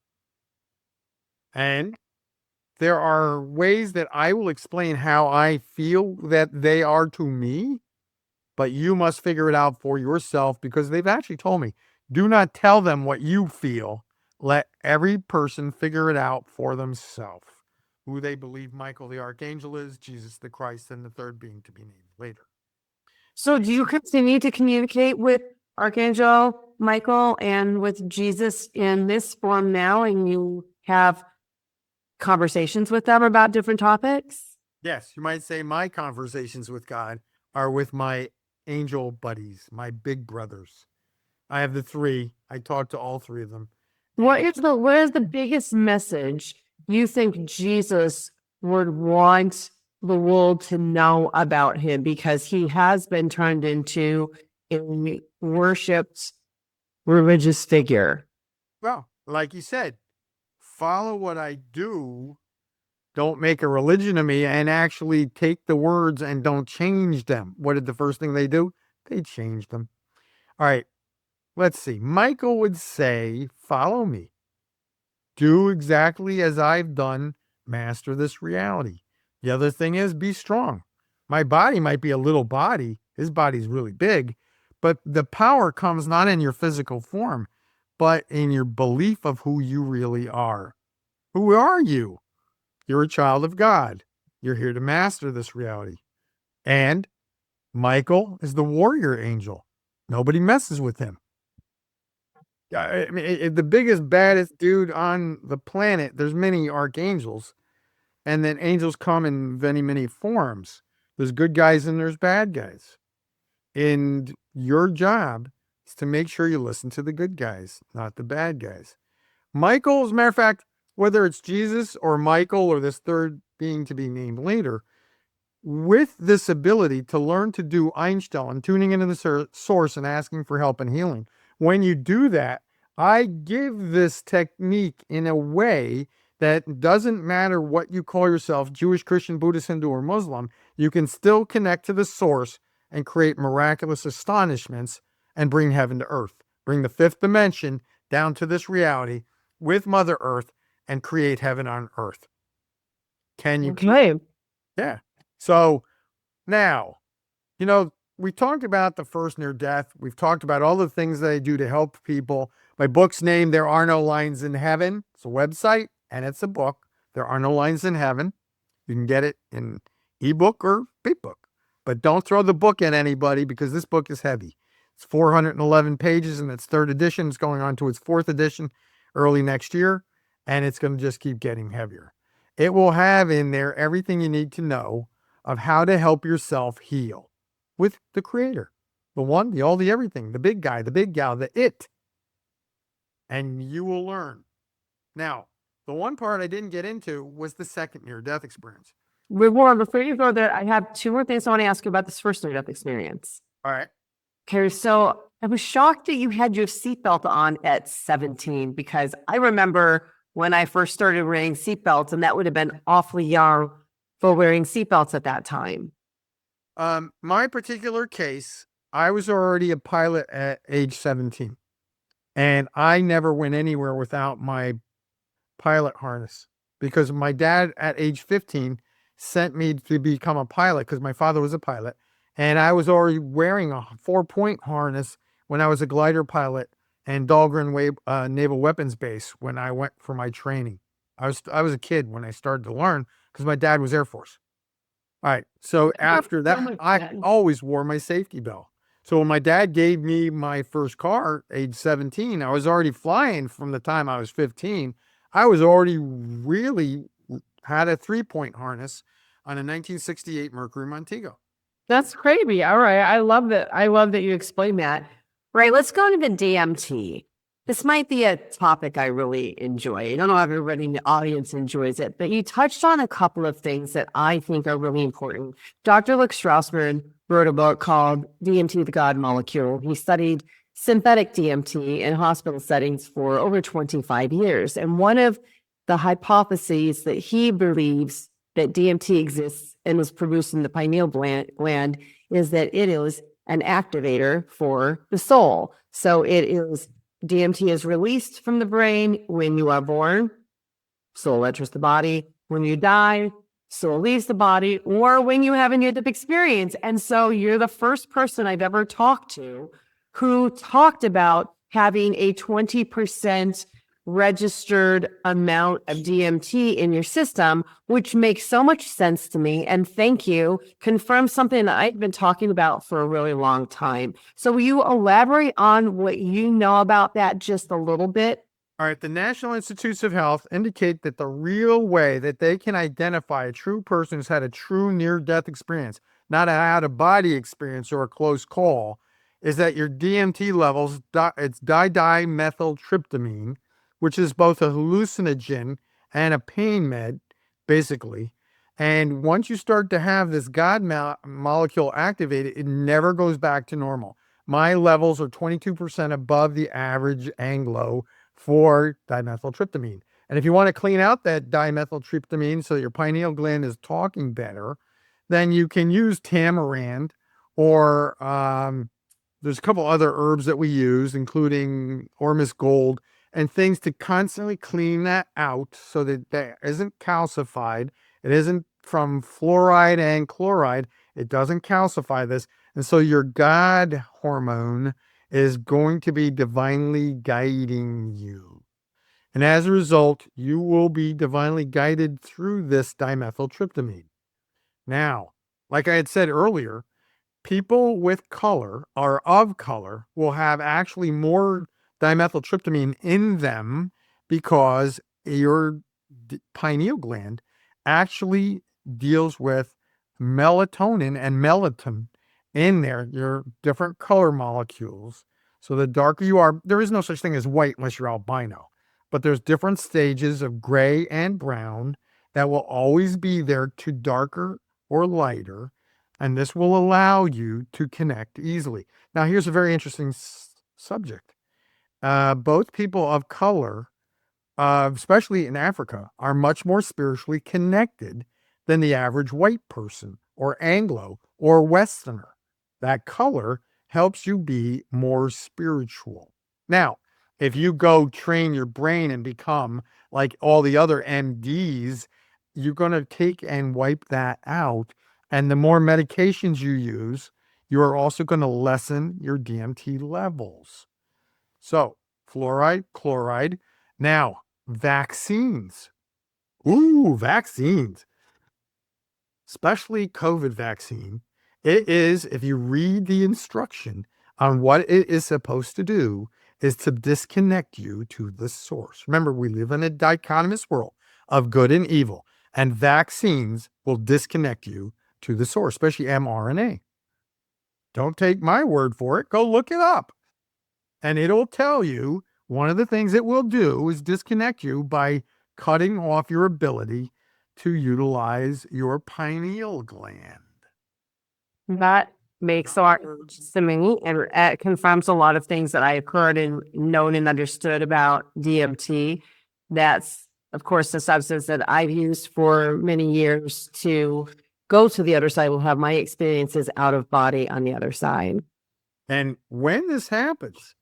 And there are ways that I will explain how I feel that they are to me, but you must figure it out for yourself, because they've actually told me, do not tell them what you feel. Let every person figure it out for themselves. Who they believe Michael the archangel is, Jesus the Christ, and the third being to be named later. So do you continue to communicate with Archangel Michael and with Jesus in this form now, and you have conversations with them about different topics? Yes, you might say my conversations with God are with my angel buddies, my big brothers. I have the three. I talk to all three of them. What is the biggest message you think Jesus would want the world to know about him? Because he has been turned into a worshipped religious figure. Well, like you said, follow what I do. Don't make a religion of me, and actually take the words and don't change them. What did the first thing they do? They changed them. All right, let's see. Michael would say, follow me. Do exactly as I've done. Master this reality. The other thing is, be strong. My body might be a little body. His body's really big, but the power comes not in your physical form, but in your belief of who you really are. Who are you? You're a child of God. You're here to master this reality. And Michael is the warrior angel. Nobody messes with him. I mean, the biggest, baddest dude on the planet. There's many archangels, and then angels come in many, many forms. There's good guys and there's bad guys. And your job is to make sure you listen to the good guys, not the bad guys. Michael, as a matter of fact, whether it's Jesus or Michael or this third being to be named later, with this ability to learn to do Einstein, tuning into the source and asking for help and healing, when you do that, I give this technique in a way that doesn't matter what you call yourself, Jewish, Christian, Buddhist, Hindu, or Muslim, you can still connect to the source and create miraculous astonishments and bring heaven to earth. Bring the fifth dimension down to this reality with Mother Earth and create heaven on earth. Can you? Okay. Yeah. So now, we talked about the first near death. We've talked about all the things that I do to help people. My book's named There Are No Lines in Heaven. It's a website and it's a book. There Are No Lines in Heaven. You can get it in ebook or big book. But don't throw the book at anybody, because this book is heavy. It's 411 pages and it's third edition. It's going on to its fourth edition early next year. And it's going to just keep getting heavier. It will have in there everything you need to know of how to help yourself heal with the creator, the one, the all, the everything, the big guy, the big gal, the it. And you will learn. Now, the one part I didn't get into was the second near-death experience. Before you go there, I have two more things I want to ask you about this first near-death experience. All right. Okay, so I was shocked that you had your seatbelt on at 17, because I remember when I first started wearing seatbelts, and that would have been awfully young for wearing seatbelts at that time. My particular case, I was already a pilot at age 17, and I never went anywhere without my pilot harness, because my dad at age 15 sent me to become a pilot because my father was a pilot, and I was already wearing a 4-point harness when I was a glider pilot and Dahlgren Naval Weapons Base when I went for my training. I was a kid when I started to learn because my dad was Air Force. All right. So after that, I always wore my safety belt. So when my dad gave me my first car, age 17, I was already flying from the time I was 15. I was already really had a 3-point harness on a 1968 Mercury Montego. That's crazy. All right. I love that. I love that you explained that. Right. Let's go into the DMT. This might be a topic I really enjoy. I don't know if everybody in the audience enjoys it, but you touched on a couple of things that I think are really important. Dr. Luke Strassman wrote a book called DMT, the God Molecule. He studied synthetic DMT in hospital settings for over 25 years. And one of the hypotheses that he believes that DMT exists and was produced in the pineal gland is that it is an activator for the soul. So DMT is released from the brain when you are born, soul enters the body. When you die, soul leaves the body, or when you have a near-death experience. And so you're the first person I've ever talked to who talked about having a 20% registered amount of DMT in your system, which makes so much sense to me. And thank you. Confirms something that I've been talking about for a really long time. So will you elaborate on what you know about that just a little bit? All right, the National Institutes of Health indicate that the real way that they can identify a true person who's had a true near-death experience, not an out-of-body experience or a close call, is that your DMT levels, it's dimethyltryptamine, which is both a hallucinogen and a pain med, basically. And once you start to have this God molecule activated, it never goes back to normal. My levels are 22% above the average Anglo for dimethyltryptamine. And if you want to clean out that dimethyltryptamine so that your pineal gland is talking better, then you can use tamarind or there's a couple other herbs that we use, including Ormus gold and things to constantly clean that out so that that isn't calcified. It isn't from fluoride and chloride. It doesn't calcify this. And so your God hormone is going to be divinely guiding you. And as a result, you will be divinely guided through this dimethyltryptamine. Now, like I had said earlier, people with color or of color will have actually more dimethyltryptamine in them because your pineal gland actually deals with melatonin and melatonin in there, your different color molecules. So the darker you are, there is no such thing as white unless you're albino, but there's different stages of gray and brown that will always be there to darker or lighter. And this will allow you to connect easily. Now, here's a very interesting subject. Both people of color, especially in Africa, are much more spiritually connected than the average white person or Anglo or Westerner. That color helps you be more spiritual. Now, if you go train your brain and become like all the other MDs, you're going to take and wipe that out. And the more medications you use, you are also going to lessen your DMT levels. So, fluoride, chloride. Now, vaccines. Ooh, vaccines. Especially COVID vaccine. It is, if you read the instruction on what it is supposed to do, is to disconnect you to the source. Remember, we live in a dichotomous world of good and evil, and vaccines will disconnect you to the source, especially mRNA. Don't take my word for it. Go look it up. And it'll tell you one of the things it will do is disconnect you by cutting off your ability to utilize your pineal gland. That makes a lot of sense to me, and it confirms a lot of things that I've heard and known and understood about DMT. That's, of course, the substance that I've used for many years to go to the other side. Will have my experiences out of body on the other side. And when this happens,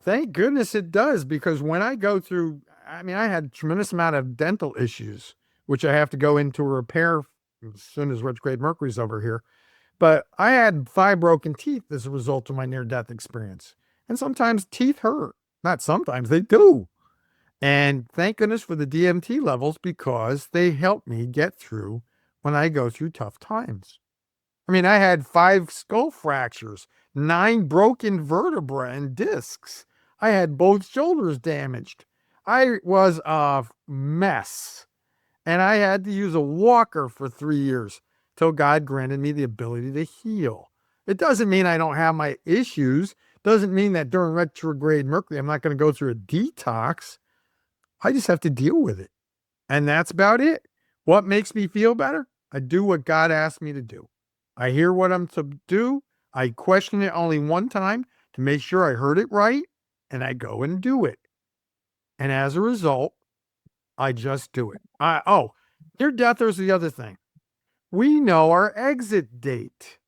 thank goodness it does, because when I go through, I mean, I had a tremendous amount of dental issues, which I have to go into repair as soon as retrograde Mercury's over here. But I had 5 broken teeth as a result of my near-death experience. And sometimes teeth hurt. Not sometimes, they do. And thank goodness for the DMT levels, because they help me get through when I go through tough times. I mean, I had 5 skull fractures, 9 broken vertebrae and discs. I had both shoulders damaged. I was a mess, and I had to use a walker for 3 years till God granted me the ability to heal. It doesn't mean I don't have my issues. Doesn't mean that during retrograde Mercury, I'm not going to go through a detox. I just have to deal with it. And that's about it. What makes me feel better? I do what God asked me to do. I hear what I'm to do. I question it only one time to make sure I heard it right, and I go and do it. And as a result, I just do it. Near death is the other thing. We know our exit date.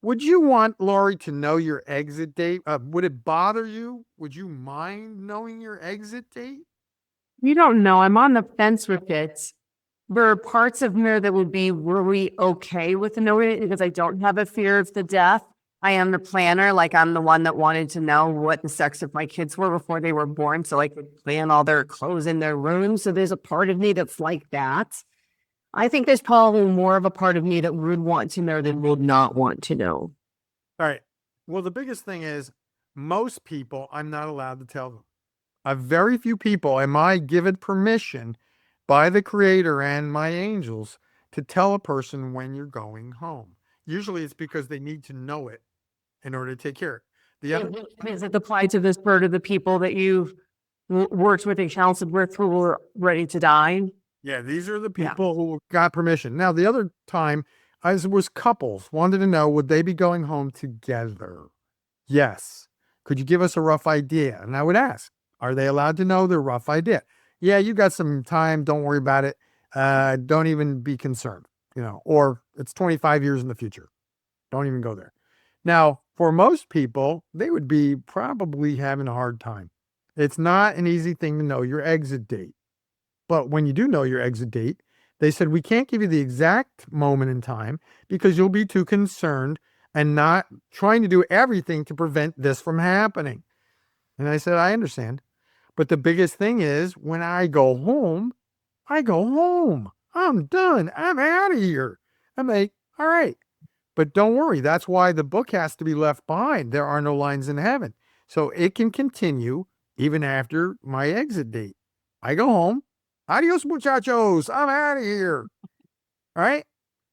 Would you want Lori to know your exit date? Would it bother you? Would you mind knowing your exit date? You don't know. I'm on the fence with it. There are parts of me that would be really okay with knowing it because I don't have a fear of the death. I am the planner. Like I'm the one that wanted to know what the sex of my kids were before they were born. So I could plan all their clothes in their rooms. So there's a part of me that's like that. I think there's probably more of a part of me that would want to know than would not want to know. All right. Well, the biggest thing is most people, I'm not allowed to tell them. Very few people am I given permission by the Creator and my angels to tell a person when you're going home. Usually it's because they need to know it in order to take care of it. Does it apply to this bird of the people that you've worked with and counseled with who were ready to die? Yeah, these are the people who got permission. Now, the other time, I was couples wanted to know, would they be going home together? Yes. Could you give us a rough idea? And I would ask, are they allowed to know their rough idea? Yeah, you got some time. Don't worry about it. Don't even be concerned, or it's 25 years in the future. Don't even go there. Now, for most people, they would be probably having a hard time. It's not an easy thing to know your exit date. But when you do know your exit date, they said, we can't give you the exact moment in time because you'll be too concerned and not trying to do everything to prevent this from happening. And I said, I understand. But the biggest thing is when I go home, I go home. I'm done. I'm out of here. I'm like, all right. But don't worry. That's why the book has to be left behind. There are no lines in heaven. So it can continue even after my exit date. I go home. Adios, muchachos. I'm out of here. All right.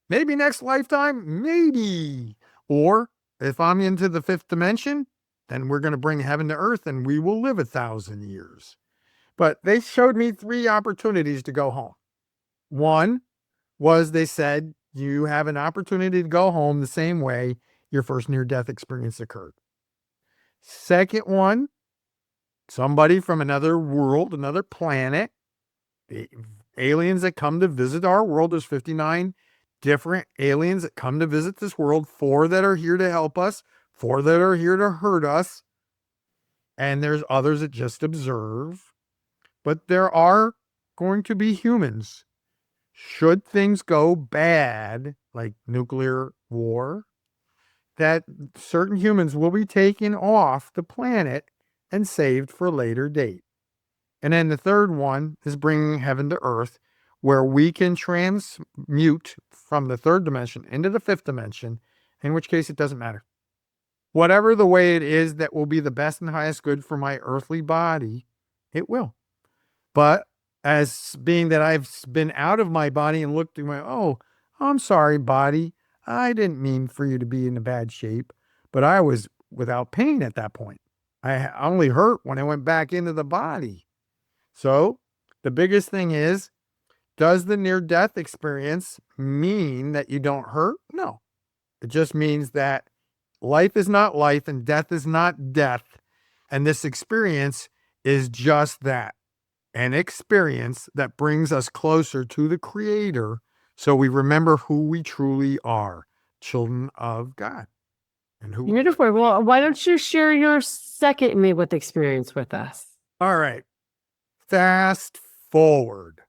Maybe next lifetime. Maybe. Or if I'm into the fifth dimension, then we're going to bring heaven to earth and we will live 1,000 years. But they showed me 3 opportunities to go home. One was they said, you have an opportunity to go home the same way your first near-death experience occurred. Second one, somebody from another world, another planet, the aliens that come to visit our world. There's 59 different aliens that come to visit this world, 4 that are here to help us, 4 that are here to hurt us, and there's others that just observe. But there are going to be humans. Should things go bad, like nuclear war, that certain humans will be taken off the planet and saved for a later date. And then the third one is bringing heaven to earth, where we can transmute from the third dimension into the fifth dimension, in which case it doesn't matter. Whatever the way it is that will be the best and highest good for my earthly body, it will. But as being that I've been out of my body and looked and went, oh, I'm sorry, body. I didn't mean for you to be in a bad shape, but I was without pain at that point. I only hurt when I went back into the body. So the biggest thing is, does the near-death experience mean that you don't hurt? No. It just means that life is not life and death is not death. And this experience is just that. An experience that brings us closer to the Creator so we remember who we truly are, children of God. And who. Beautiful. Well, why don't you share your second midlife experience with us? All right. Fast forward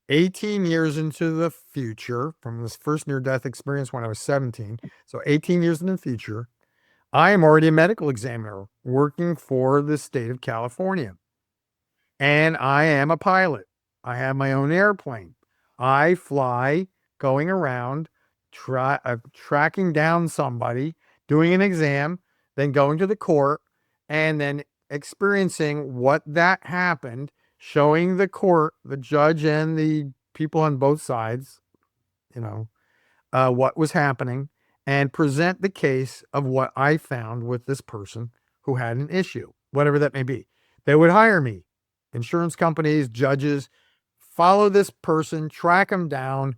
18 years into the future from this first near-death experience when I was 17. So 18 years in the future, I am already a medical examiner working for the state of California. And I am a pilot. I have my own airplane. I fly going around, tracking down somebody, doing an exam, then going to the court, and then experiencing what that happened, showing the court, the judge and the people on both sides, you know, what was happening, and present the case of what I found with this person who had an issue, whatever that may be. They would hire me, insurance companies, judges, follow this person, track them down.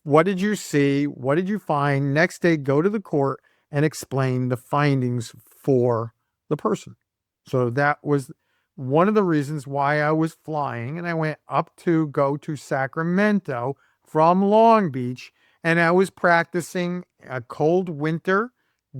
What did you see? What did you find? Next day, go to the court and explain the findings for the person. So that was one of the reasons why I was flying, and I went up to go to Sacramento from Long Beach, and I was practicing a cold winter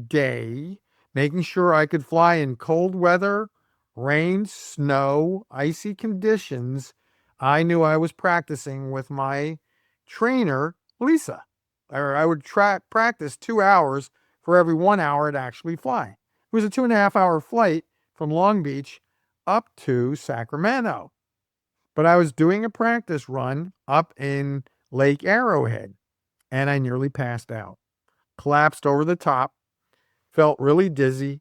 day, making sure I could fly in cold weather, rain, snow, icy conditions. I knew I was practicing with my trainer, Lisa. I would practice 2 hours for every 1 hour to actually fly. It was a 2.5 hour flight from Long Beach up to Sacramento. But I was doing a practice run up in Lake Arrowhead, and I nearly passed out. Collapsed over the top, felt really dizzy.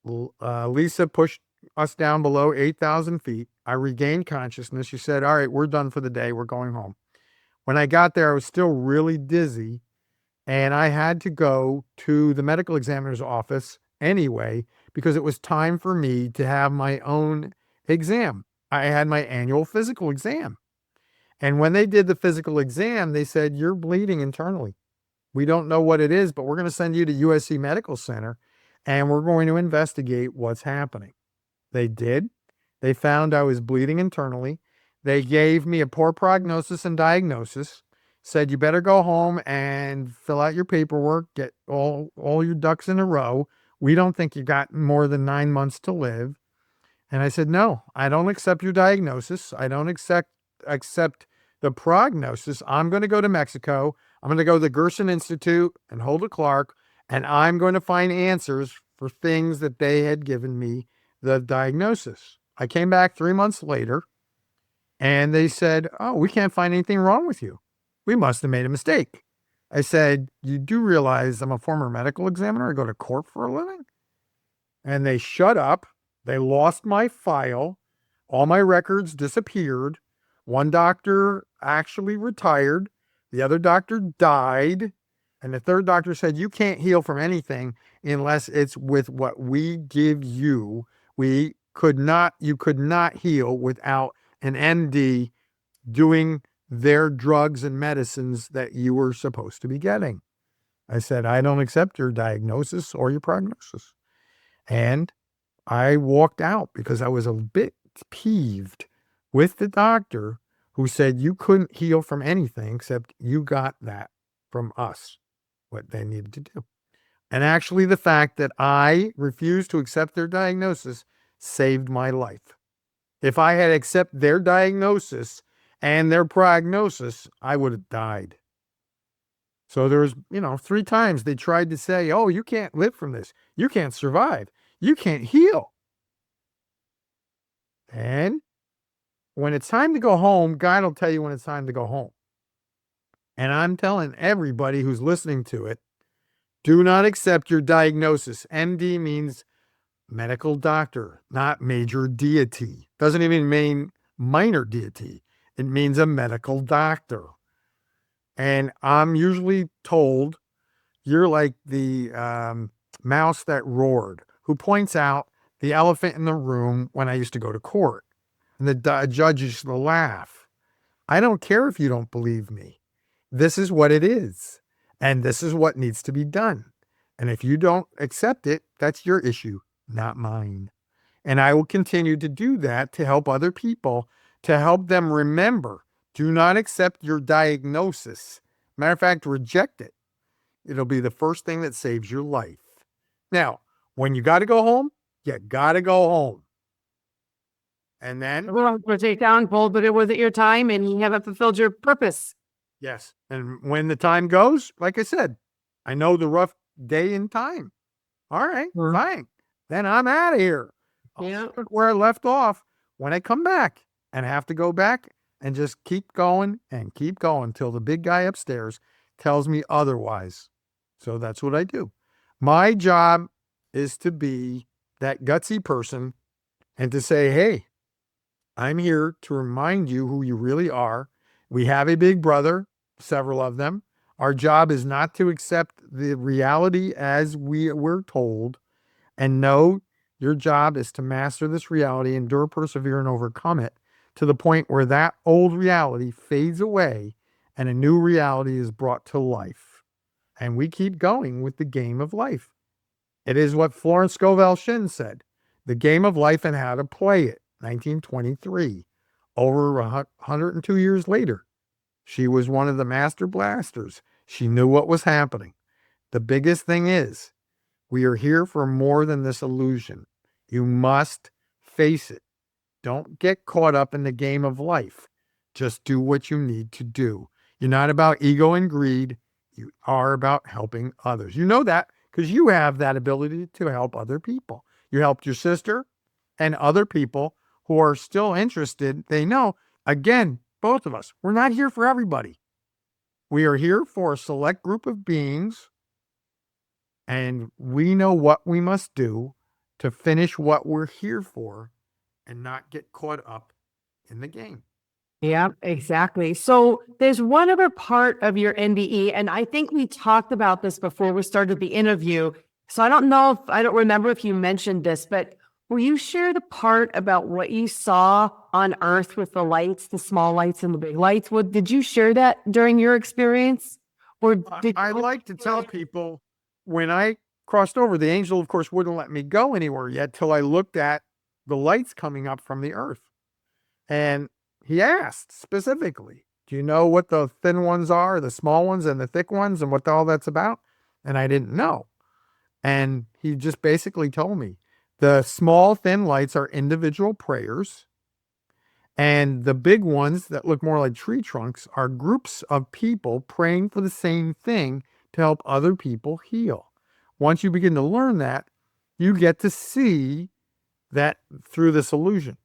Lisa pushed us down below 8,000 feet. I regained consciousness. She said, "All right, we're done for the day. We're going home." When I got there, I was still really dizzy, and I had to go to the medical examiner's office anyway because it was time for me to have my own exam. I had my annual physical exam. And when they did the physical exam, they said, "You're bleeding internally. We don't know what it is, but we're going to send you to USC Medical Center and we're going to investigate what's happening." They did. They found I was bleeding internally. They gave me a poor prognosis and diagnosis, said you better go home and fill out your paperwork, get all your ducks in a row. We don't think you got more than 9 months to live. And I said, "No, I don't accept your diagnosis. I don't accept the prognosis. I'm going to go to Mexico. I'm going to go to the Gerson Institute and Hulda Clark, and I'm going to find answers for things that they had given me the diagnosis." I came back 3 months later, and they said, "Oh, we can't find anything wrong with you. We must have made a mistake." I said, "You do realize I'm a former medical examiner? I go to court for a living?" And they shut up. They lost my file. All my records disappeared. One doctor actually retired. The other doctor died. And the third doctor said, "You can't heal from anything unless it's with what we give you. You could not heal without an MD doing their drugs and medicines that you were supposed to be getting." I said, "I don't accept your diagnosis or your prognosis." And I walked out because I was a bit peeved with the doctor who said you couldn't heal from anything except you got that from us, what they needed to do. And actually, the fact that I refused to accept their diagnosis saved my life. If I had accepted their diagnosis and their prognosis, I would have died. So there was, 3 times they tried to say, "Oh, you can't live from this. You can't survive. You can't heal." And when it's time to go home, God will tell you when it's time to go home. And I'm telling everybody who's listening to it, do not accept your diagnosis. MD means medical doctor, not major deity. Doesn't even mean minor deity. It means a medical doctor. And I'm usually told you're like the mouse that roared, who points out the elephant in the room when I used to go to court. And the judge used to laugh. I don't care if you don't believe me. This is what it is. And this is what needs to be done. And if you don't accept it, that's your issue, not mine. And I will continue to do that to help other people, to help them remember, do not accept your diagnosis. Matter of fact, reject it. It'll be the first thing that saves your life. Now, when you got to go home, you got to go home. And then, Well, to take down bold, but it wasn't your time and you haven't fulfilled your purpose. yes. And when the time goes, like I said, I know the rough day and time. All right, fine. Then I'm out of here. Yeah. I'll start where I left off when I come back, and have to go back and just keep going till the big guy upstairs tells me otherwise. So that's what I do. My job is to be that gutsy person and to say, "Hey, I'm here to remind you who you really are. We have a big brother, several of them. Our job is not to accept the reality as we're told. And no, your job is to master this reality, endure, persevere, and overcome it to the point where that old reality fades away and a new reality is brought to life. And we keep going with the game of life. It is what Florence Scovel Shinn said, the game of life and how to play it, 1923. Over 102 years later, she was one of the master blasters. She knew what was happening. The biggest thing is, we are here for more than this illusion. You must face it. Don't get caught up in the game of life. Just do what you need to do. You're not about ego and greed. You are about helping others. You know that because you have that ability to help other people. You helped your sister and other people who are still interested. They know, again, both of us, we're not here for everybody. We are here for a select group of beings, and we know what we must do to finish what we're here for and not get caught up in the game. Yeah, exactly. So there's one other part of your NDE, and I think we talked about this before we started the interview. So I don't remember if you mentioned this, but will you share the part about what you saw on Earth with the lights, the small lights and the big lights? Did you share that during your experience? Or did I like to tell people when I crossed over, the angel, of course, wouldn't let me go anywhere yet till I looked at the lights coming up from the earth. And he asked specifically, do you know what the thin ones are, the small ones and the thick ones, and what all that's about? And I didn't know. And he just basically told me the small, thin lights are individual prayers. And the big ones that look more like tree trunks are groups of people praying for the same thing to help other people heal. Once you begin to learn that, you get to see that through this illusion.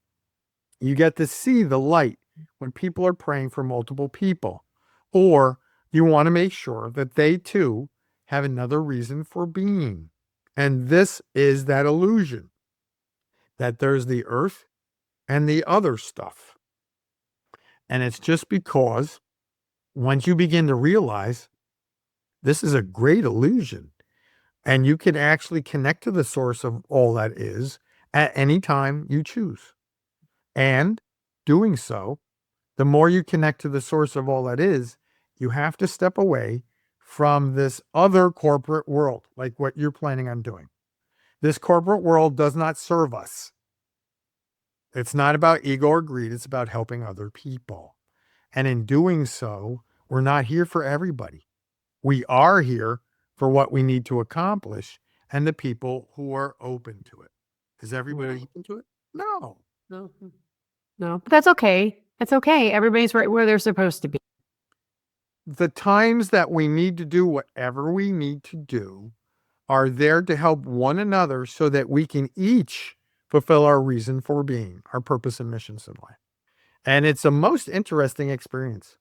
You get to see the light when people are praying for multiple people. Or you want to make sure that they too have another reason for being. And this is that illusion that there's the earth and the other stuff. And it's just because once you begin to realize this is a great illusion and you can actually connect to the source of all that is at any time you choose. And doing so, the more you connect to the source of all that is, you have to step away from this other corporate world, like what you're planning on doing. This corporate world does not serve us. It's not about ego or greed. It's about helping other people. And in doing so, we're not here for everybody. We are here for what we need to accomplish and the people who are open to it. Is everybody open to it? No. No, no, but that's okay. That's okay. Everybody's right where they're supposed to be. The times that we need to do whatever we need to do are there to help one another so that we can each fulfill our reason for being, our purpose and missions in life. And it's a most interesting experience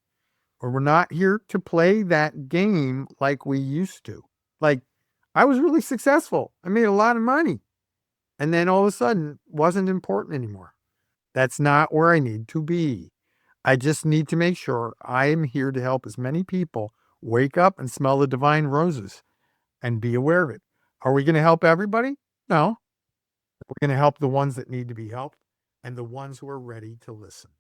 where we're not here to play that game like we used to. Like, I was really successful. I made a lot of money. And then all of a sudden, wasn't important anymore. That's not where I need to be. I just need to make sure I am here to help as many people wake up and smell the divine roses and be aware of it. Are we going to help everybody? No. We're going to help the ones that need to be helped and the ones who are ready to listen.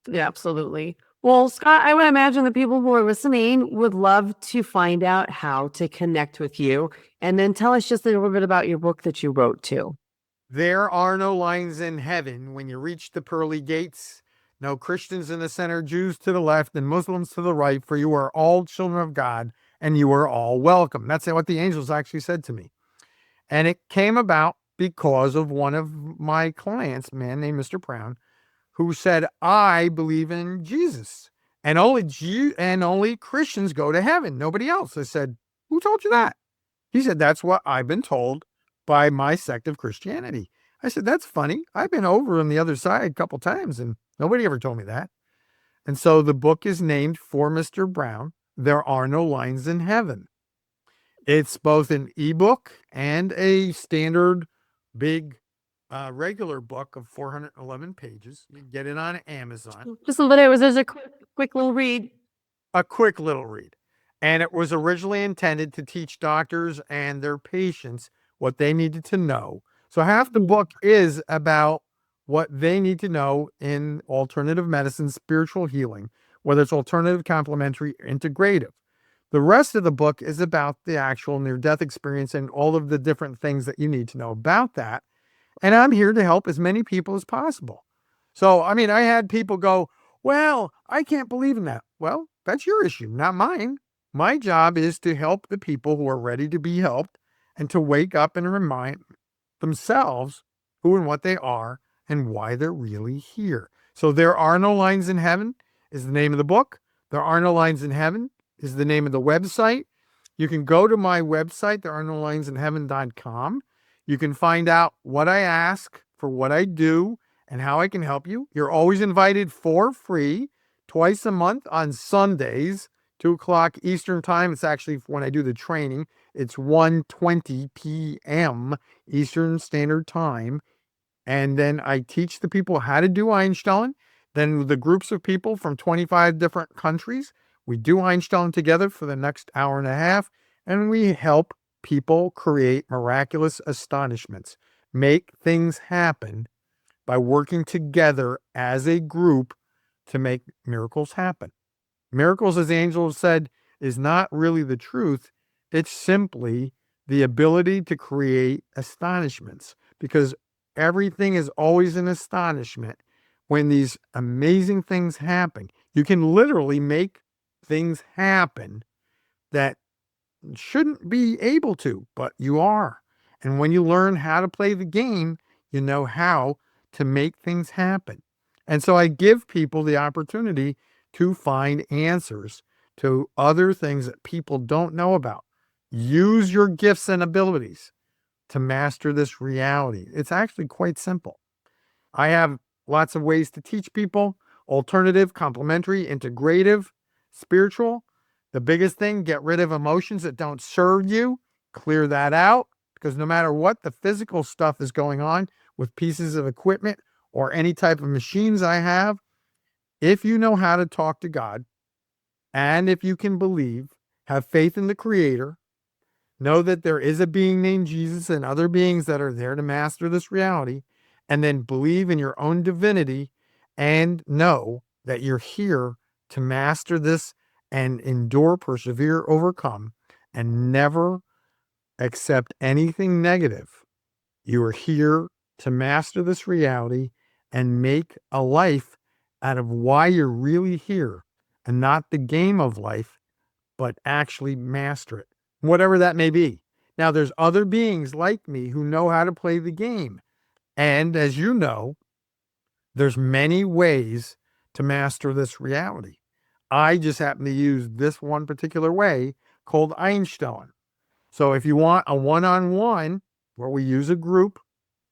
Yeah, absolutely. Well, Scott, I would imagine the people who are listening would love to find out how to connect with you. And then tell us just a little bit about your book that you wrote too. There are no lines in heaven when you reach the pearly gates. No Christians in the center, Jews to the left, and Muslims to the right, for you are all children of God and you are all welcome. That's what the angels actually said to me. And it came about because of one of my clients, a man named Mr. Brown, who said, I believe in Jesus and only Christians go to heaven, nobody else. I said, who told you that? He said, that's what I've been told by my sect of Christianity. I said, that's funny. I've been over on the other side a couple times and nobody ever told me that. And so the book is named for Mr. Brown. There Are No Lines in Heaven. It's both an ebook and a standard big regular book of 411 pages. You can get it on Amazon. Just a little, it was just a quick little read. A quick little read. And it was originally intended to teach doctors and their patients what they needed to know. So half the book is about what they need to know in alternative medicine, spiritual healing, whether it's alternative, complementary, or integrative. The rest of the book is about the actual near-death experience and all of the different things that you need to know about that. And I'm here to help as many people as possible. So, I mean, I had people go, well, I can't believe in that. Well, that's your issue, not mine. My job is to help the people who are ready to be helped and to wake up and remind themselves who and what they are and why they're really here. So, There Are No Lines in Heaven is the name of the book. There Are No Lines in Heaven is the name of the website. You can go to my website, therearenolinsinheaven.com. You can find out what I ask for what I do and how I can help you. You're always invited for free twice a month on Sundays, 2 o'clock Eastern time. It's actually when I do the training. It's 1:20 p.m. Eastern Standard Time. And then I teach the people how to do Einstein. Then the groups of people from 25 different countries, we do Einstein together for the next hour and a half, and we help people create miraculous astonishments, make things happen by working together as a group to make miracles happen. Miracles, as Angel said, is not really the truth. It's simply the ability to create astonishments, because everything is always an astonishment when these amazing things happen. You can literally make things happen that shouldn't be able to, but you are. And when you learn how to play the game, you know how to make things happen. And so I give people the opportunity to find answers to other things that people don't know about. Use your gifts and abilities to master this reality. It's actually quite simple. I have lots of ways to teach people: alternative, complementary, integrative, spiritual. The biggest thing, get rid of emotions that don't serve you, clear that out, because no matter what the physical stuff is going on with pieces of equipment or any type of machines I have, if you know how to talk to God and if you can believe, have faith in the Creator, know that there is a being named Jesus and other beings that are there to master this reality, and then believe in your own divinity and know that you're here to master this and endure, persevere, overcome, and never accept anything negative. You are here to master this reality and make a life out of why you're really here, and not the game of life, but actually master it, whatever that may be. Now, there's other beings like me who know how to play the game. And as you know, there's many ways to master this reality. I just happen to use this one particular way called Einstein. So if you want a one-on-one where we use a group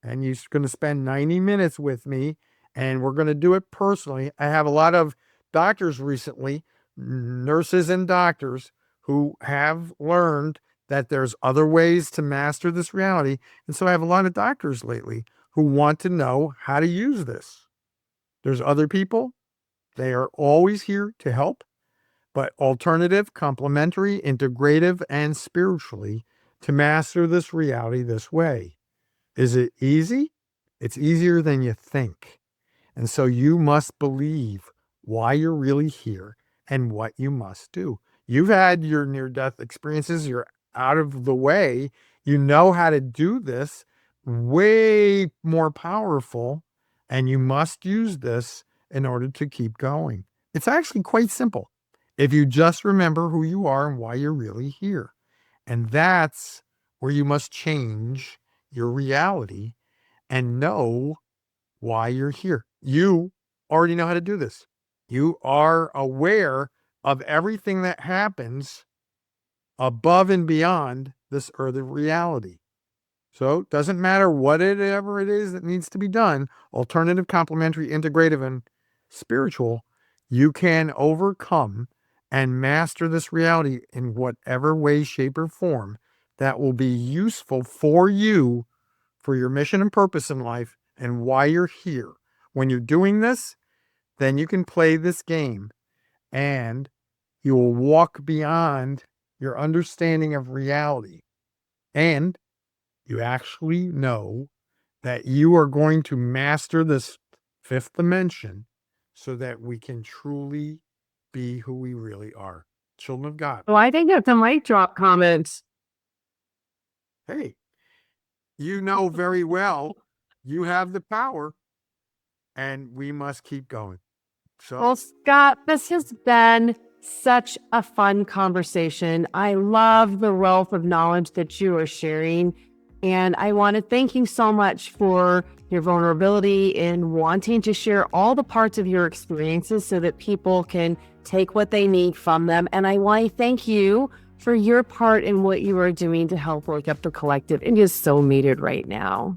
and you're going to spend 90 minutes with me and we're going to do it personally. I have a lot of doctors recently, nurses and doctors, who have learned that there's other ways to master this reality. And so I have a lot of doctors lately who want to know how to use this. There's other people, they are always here to help, but alternative, complementary, integrative, and spiritually to master this reality this way. Is it easy? It's easier than you think. And so you must believe why you're really here and what you must do. You've had your near-death experiences. You're out of the way. You know how to do this way more powerful, and you must use this in order to keep going. It's actually quite simple if you just remember who you are and why you're really here. And that's where you must change your reality and know why you're here. You already know how to do this. You are aware of everything that happens above and beyond this earth of reality. So it doesn't matter whatever it is that needs to be done, alternative, complementary, integrative, and spiritual, you can overcome and master this reality in whatever way, shape, or form that will be useful for you for your mission and purpose in life and why you're here. When you're doing this, then you can play this game and you will walk beyond your understanding of reality. And you actually know that you are going to master this fifth dimension so that we can truly be who we really are, children of God. Well, I think that's a mic drop comment. Hey, you know very well you have the power and we must keep going. Well, So, Scott, this has been such a fun conversation. I love the wealth of knowledge that you are sharing. And I want to thank you so much for your vulnerability in wanting to share all the parts of your experiences so that people can take what they need from them. And I want to thank you for your part in what you are doing to help wake up the collective. It is so needed right now.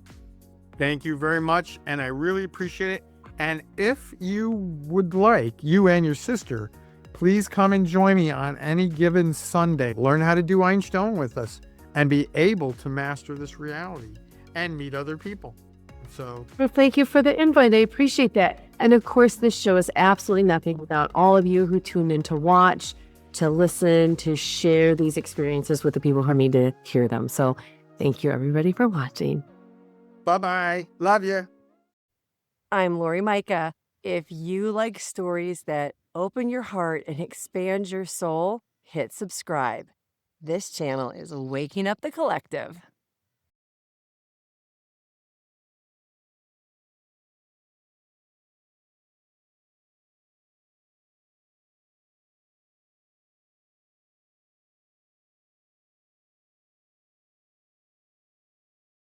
thank you very much. And I really appreciate it. And if you would like, you and your sister, please come and join me on any given Sunday. Learn how to do Einstein with us and be able to master this reality and meet other people. So, Well, thank you for the invite. I appreciate that. And of course, this show is absolutely nothing without all of you who tune in to watch, to listen, to share these experiences with the people who need to hear them. So thank you, everybody, for watching. bye-bye. Love you. I'm Lori Micah. If you like stories that open your heart and expand your soul, hit subscribe. This channel is Waking Up the Collective.